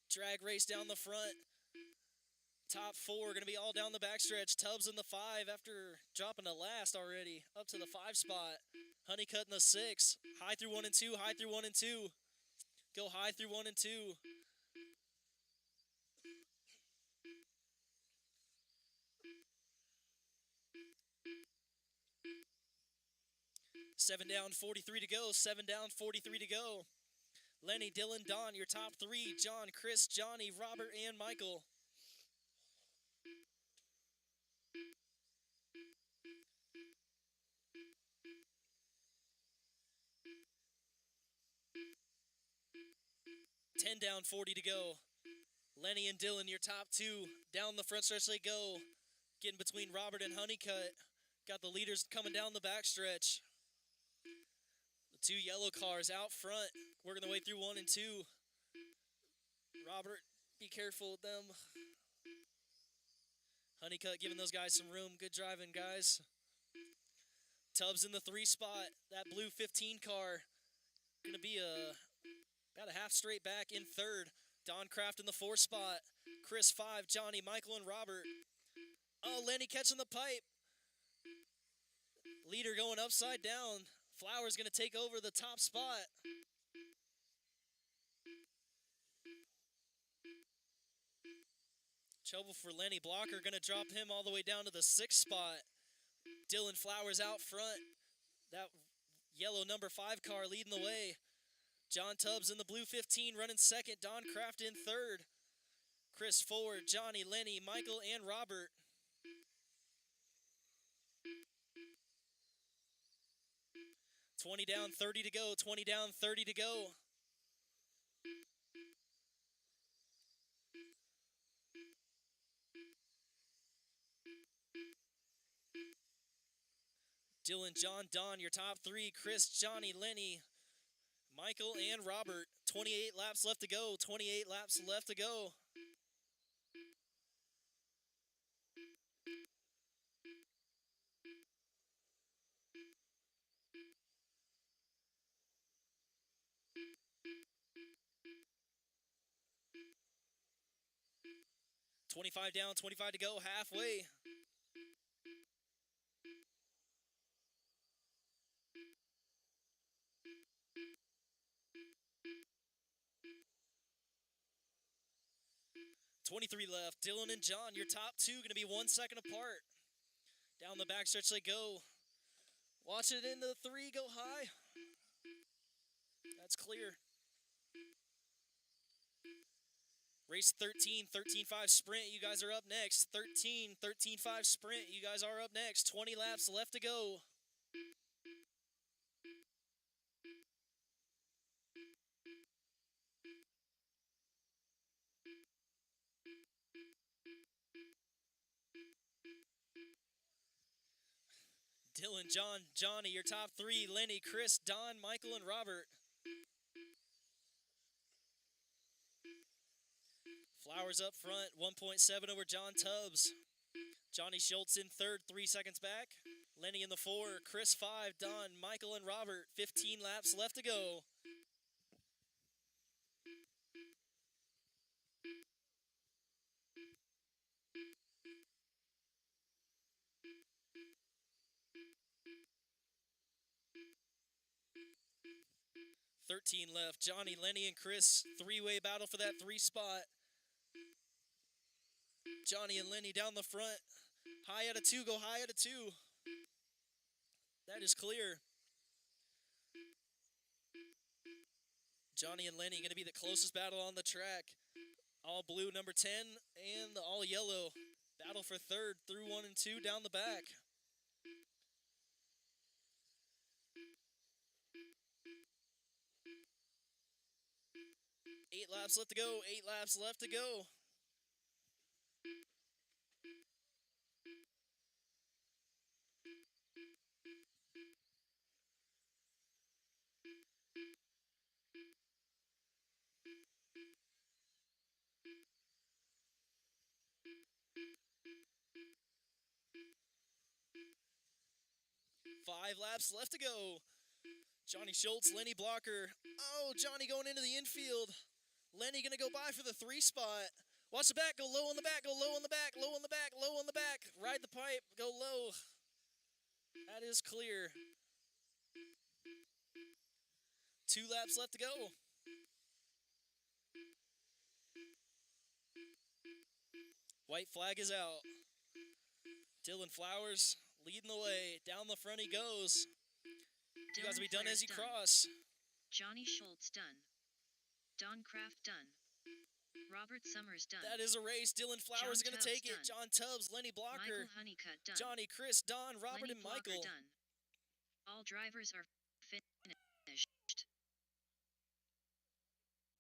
Drag race down the front. Top 4 going to be all down the backstretch. Tubbs in the 5 after dropping the last already. Up to the 5 spot. Honeycutt in the 6. High through 1 and 2. High through 1 and 2. Go high through 1 and 2. Seven down, 43 to go. 7 down, 43 to go. Lenny, Dylan, Don, your top 3. John, Chris, Johnny, Robert, and Michael. Ten down, 40 to go. Lenny and Dylan, your top 2. Down the front stretch they go. Getting between Robert and Honeycutt. Got the leaders coming down the backstretch. The 2 yellow cars out front, working their way through 1 and 2. Robert, be careful with them. Honeycutt giving those guys some room. Good driving, guys. Tubbs in the 3 spot. That blue 15 car. Going to be about a half straight back in 3rd. Don Kraft in the 4 spot. Chris 5, Johnny, Michael, and Robert. Oh, Lenny catching the pipe. Leader going upside down. Flowers going to take over the top spot. Trouble for Lenny Blocker. Going to drop him all the way down to the 6th spot. Dylan Flowers out front. That yellow number 5 car leading the way. John Tubbs in the blue 15 running 2nd. Don Kraft in 3rd. Chris Ford, Johnny, Lenny, Michael, and Robert. $20 down, 30 to go. 20 down, 30 to go. Dylan, John, Don, your top 3. Chris, Johnny, Lenny, Michael, and Robert. 28 laps left to go. 28 laps left to go. $25 down, 25 to go, halfway. $23 left. Dylan and John, your top two, going to be 1 second apart. Down the backstretch they go. Watch it into the three, go high. That's clear. Race 13, 13.5 sprint. You guys are up next. 13, 13.5 sprint. You guys are up next. 20 laps left to go. Dylan, John, Johnny, your top three. Lenny, Chris, Don, Michael, and Robert. Flowers up front, 1.7 over John Tubbs. Johnny Schultz in third, 3 seconds back. Lenny in the 4, Chris 5, Don, Michael, and Robert. 15 laps left to go. $13 left. Johnny, Lenny, and Chris, three-way battle for that 3 spot. Johnny and Lenny down the front. High out of 2, go high out of 2. That is clear. Johnny and Lenny going to be the closest battle on the track. All blue, number 10, and the all yellow. Battle for third through 1 and 2 down the back. Eight laps left to go. 8 laps left to go. Five laps left to go. Johnny Schultz, Lenny Blocker. Oh, Johnny going into the infield. Lenny going to go by for the 3 spot. Watch the back, go low on the back, go low on the back, low on the back, low on the back. Ride the pipe, go low. That is clear. 2 laps left to go. White flag is out. Dylan Flowers leading the way. Down the front he goes. You guys will be done as you cross. Johnny Schultz done. Don Kraft done. Robert Summers done. That is a race. Dylan Flowers is going to take it. Done. John Tubbs, Lenny Blocker, Michael Honeycutt done. Johnny, Chris, Don, Robert, Lenny and Michael. Done. All drivers are finished.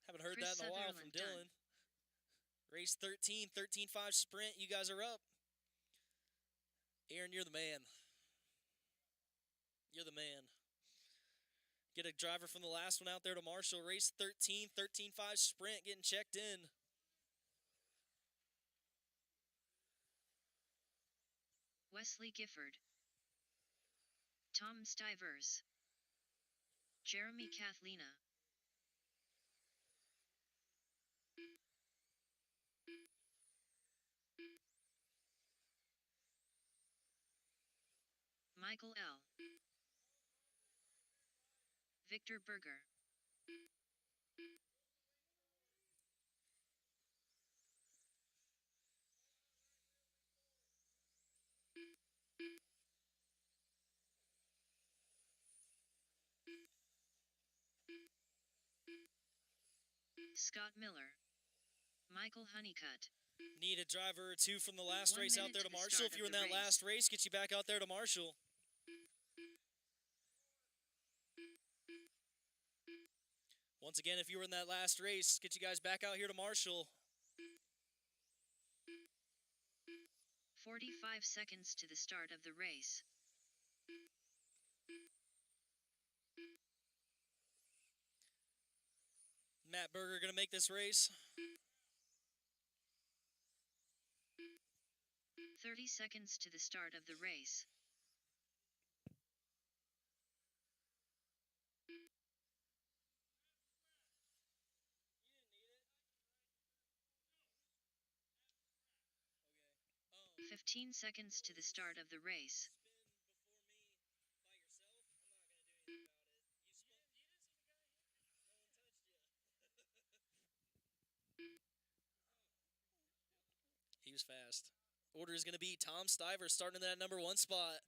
Haven't heard Chris that in a while Sutherland from Dylan. Race 13, 13.5 sprint. You guys are up. Aaron, you're the man. You're the man. Get a driver from the last one out there to Marshall. Race 13, 13.5 sprint getting checked in. Wesley Gifford. Tom Stivers. Jeremy Kathlina. Michael L. Victor Berger. Scott Miller. Michael Honeycutt. Need a driver or two from the last 1 race out minute there to to the Marshall. start If you were in of that the race. last race, get you back out there to Marshall. Once again, if you were in that last race, get you guys back out here to Marshall. 45 seconds to the start of the race. Matt Berger going to make this race. 30 seconds to the start of the race. Okay. 15 seconds to the start of the race. He was fast. Order is going to be Tom Stiver starting in that number 1 spot.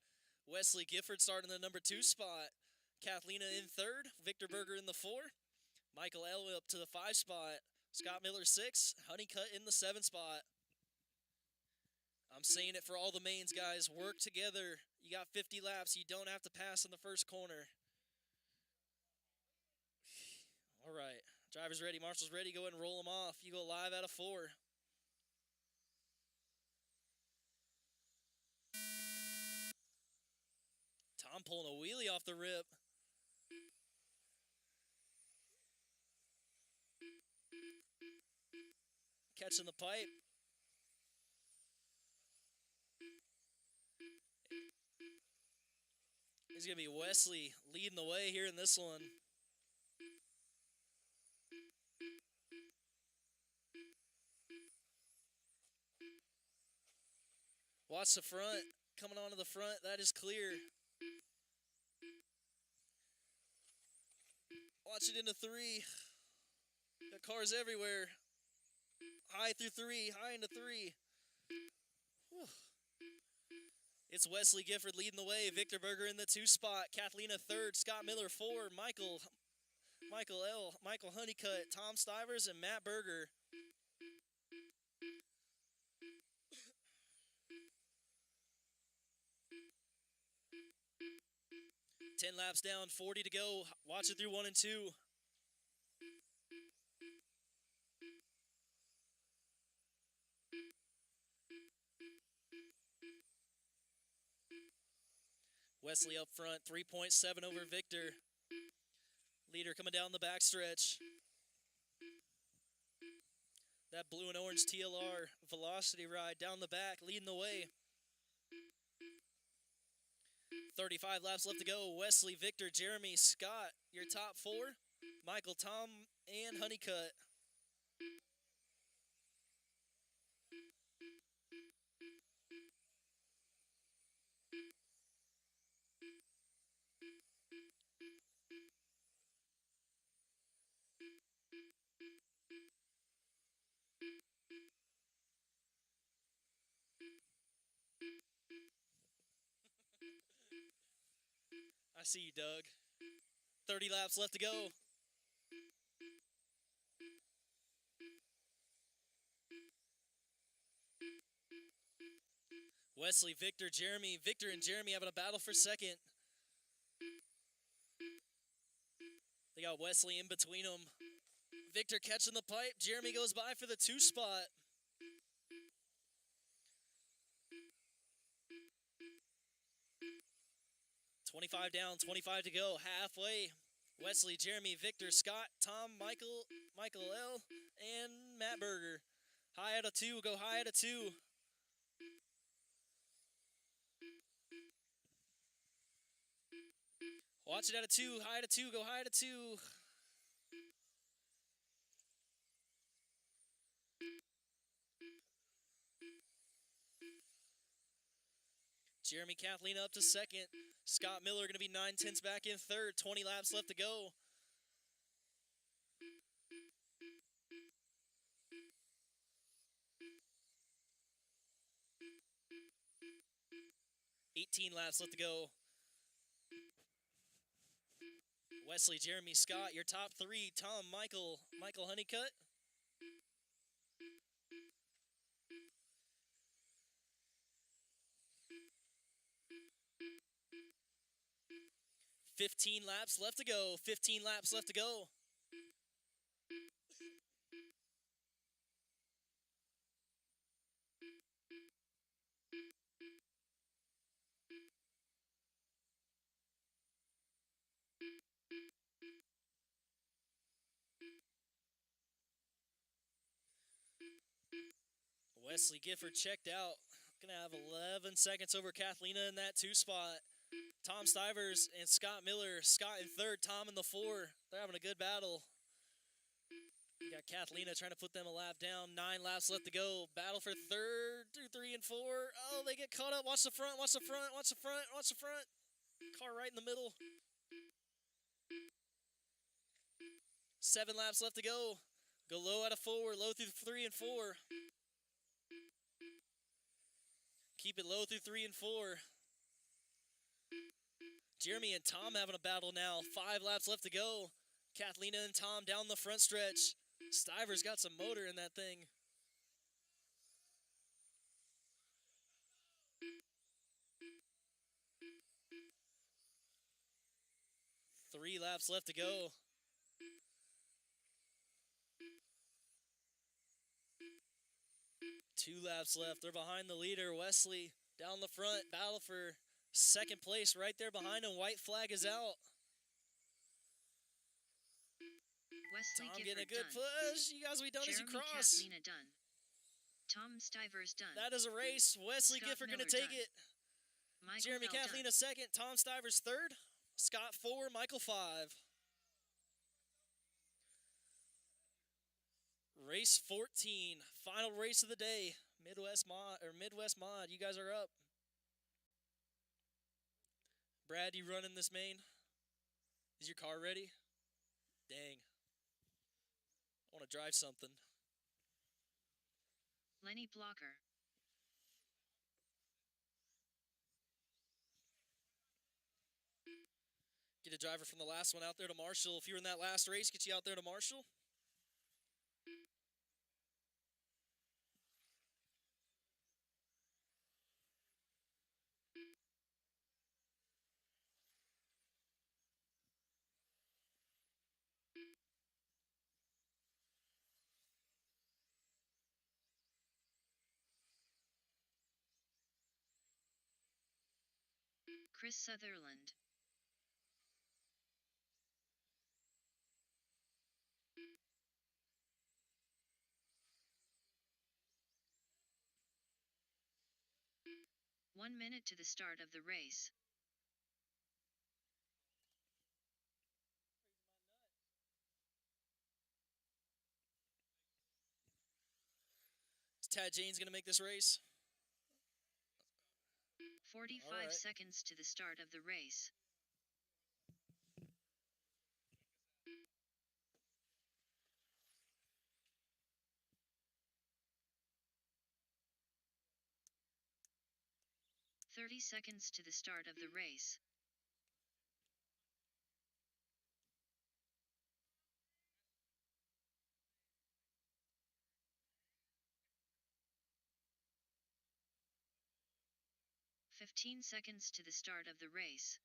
Wesley Gifford starting in the number 2 spot. Kathlena in 3rd. Victor Berger in the 4. Michael L. up to the 5 spot. Scott Miller 6. Honeycutt in the 7 spot. I'm saying it for all the mains, guys. Work together. You got 50 laps. You don't have to pass in the first corner. All right. Driver's ready. Marshall's ready. Go ahead and roll them off. You go live out of 4. Tom pulling a wheelie off the rip. Catching the pipe. It's going to be Wesley leading the way here in this one. Watch the front. Coming onto the front. That is clear. Watch it into 3. Got cars everywhere. High through 3. High into 3. Whew. It's Wesley Gifford leading the way. Victor Berger in the 2 spot. Kathlena 3rd. Scott Miller 4. Michael L. Michael Honeycutt. Tom Stivers and Matt Berger. Ten laps down, 40 to go. Watch it through 1 and 2. Wesley up front, 3.7 over Victor. Leader coming down the backstretch. That blue and orange TLR velocity ride down the back, leading the way. 35 laps left to go. Wesley, Victor, Jeremy, Scott, your top 4. Michael, Tom, and Honeycutt. I see you, Doug. 30 laps left to go. Wesley, Victor, Jeremy. Victor and Jeremy having a battle for second. They got Wesley in between them. Victor catching the pipe. Jeremy goes by for the 2 spot. $25 down, 25 to go. Halfway. Wesley, Jeremy, Victor, Scott, Tom, Michael L, and Matt Berger. High out of 2. Go high out of 2. Watch it out of 2. High out of 2. Go high out of 2. Jeremy Kathleen up to second. Scott Miller going to be 9/10 back in third. 20 laps left to go. $18 laps left to go. Wesley, Jeremy, Scott, your top 3. Tom, Michael Honeycutt. $15 laps left to go. 15 laps left to go. Wesley Gifford checked out. Gonna have 11 seconds over Kathlina in that 2 spot. Tom Stivers and Scott Miller. Scott in 3rd, Tom in the 4. They're having a good battle. You got Kathlina trying to put them a lap down. 9 laps left to go. Battle for 3rd through 3 and 4. Oh, they get caught up. Watch the front, watch the front, watch the front, watch the front. Car right in the middle. 7 laps left to go. Go low out of 4, low through 3 and 4. Keep it low through 3 and 4. Jeremy and Tom having a battle now. 5 laps left to go. Kathlina and Tom down the front stretch. Stivers got some motor in that thing. Three laps left to go. Two laps left. They're behind the leader. Wesley down the front. Battle for 2nd place right there behind him. White flag is out. Wesley Tom Gifford getting a good done. push. You guys will be done as you Jeremy cross. Kathlina done. Tom Stivers done. That is a race. Wesley Scott Gifford going to Miller take done. it. Michael Jeremy Bell Kathlina done. 2nd. Tom Stivers 3rd. Scott 4. Michael 5. Race 14. Final race of the day. Midwest Mod. You guys are up. Brad, you running this main? Is your car ready? Dang. I want to drive something. Lenny Blocker. Get a driver from the last one out there to Marshall. If you were in that last race, get you out there to Marshall. Chris Sutherland. One minute to the start of the race. Is Tad Janes going to make this race? 45 All right. seconds to the start of the race. "30 seconds to the start of the race. "15 seconds to the start of the race.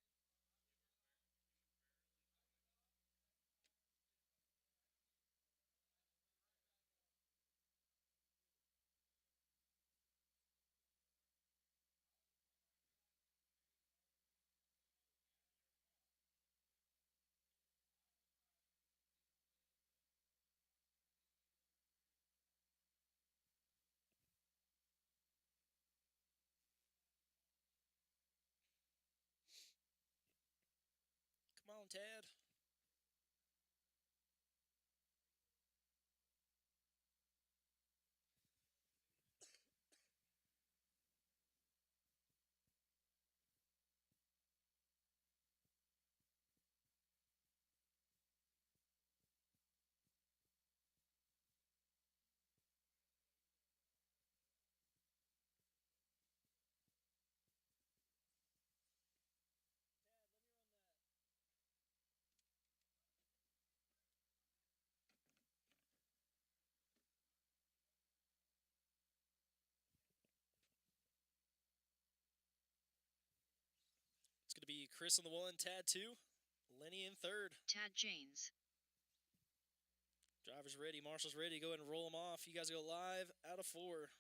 Come on, Tad. It's going to be Chris in the 1, Tad 2, Lenny in 3rd. Tad Janes. Driver's ready. Marshall's ready. Go ahead and roll them off. You guys go live out of 4.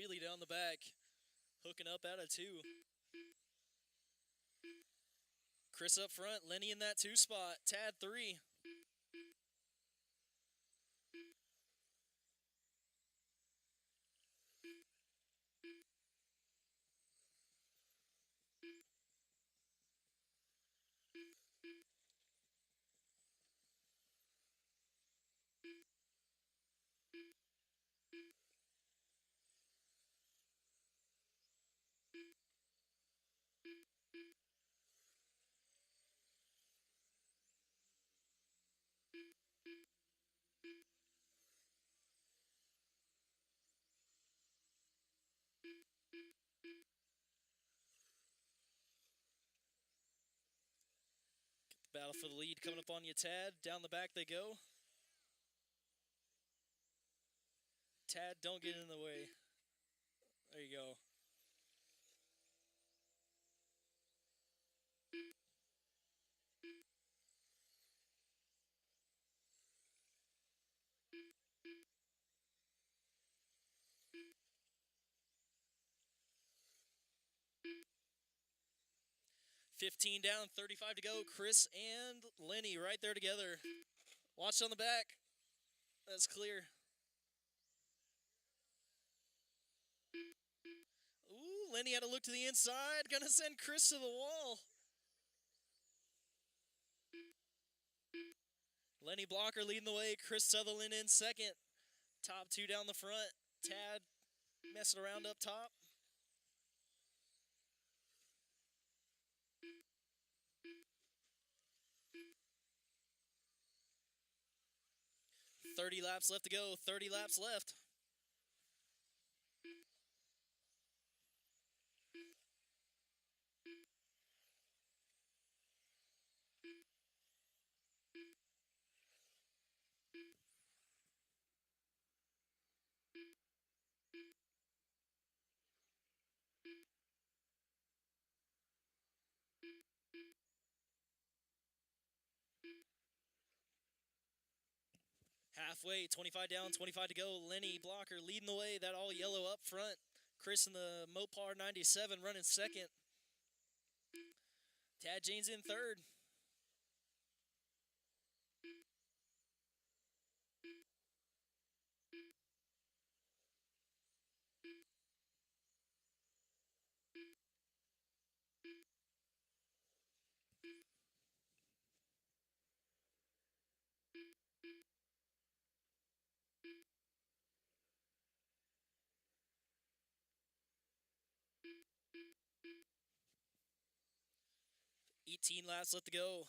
wheelie down the back, hooking up out of 2. Chris up front, Lenny in that 2 spot, Tad 3. Battle for the lead coming up on you, Tad. Down the back they go. Tad, don't get in the way. There you go. $15 down, 35 to go. Chris and Lenny right there together. Watch on the back. That's clear. Ooh, Lenny had to look to the inside. Gonna send Chris to the wall. Lenny Blocker leading the way. Chris Sutherland in second. Top 2 down the front. Tad messing around up top. $30 laps left to go. 30 laps left. Halfway, 25 down, 25 to go. Lenny Blocker leading the way. That all yellow up front. Chris in the Mopar 97 running second. Tad James in third. $18 laps left to go.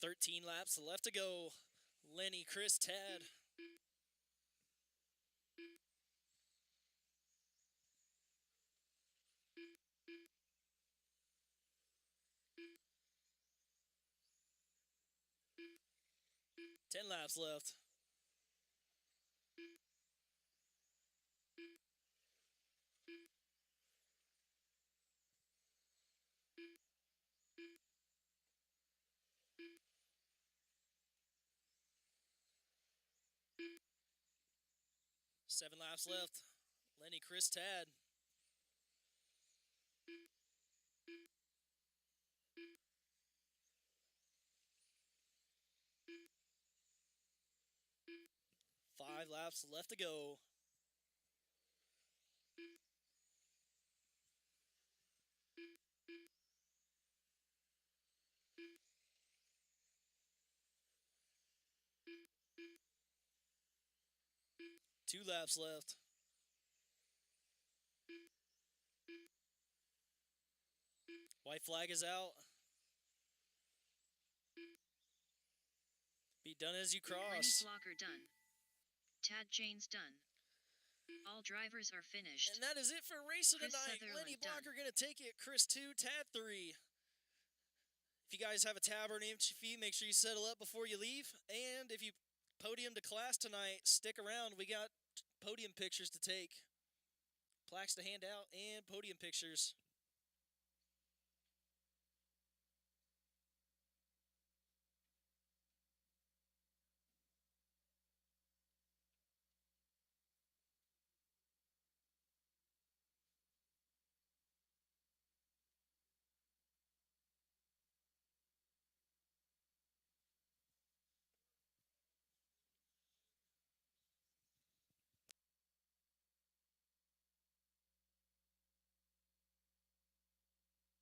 $13 laps left to go. Lenny, Chris, Tad. $10 laps left. $7 laps left. Lenny, Chris, Tad. $5 laps left to go. Two laps left. White flag is out. Be done as you Lenny cross. Blocker done. Tad James done. All drivers are finished. And that is it for racing Chris tonight. Sutherland Lenny done. Blocker going to take it. Chris 2, Tad 3. If you guys have a tab or an empty fee, make sure you settle up before you leave. And if you podium to class tonight, stick around. We got podium pictures to take, plaques to hand out, and podium pictures.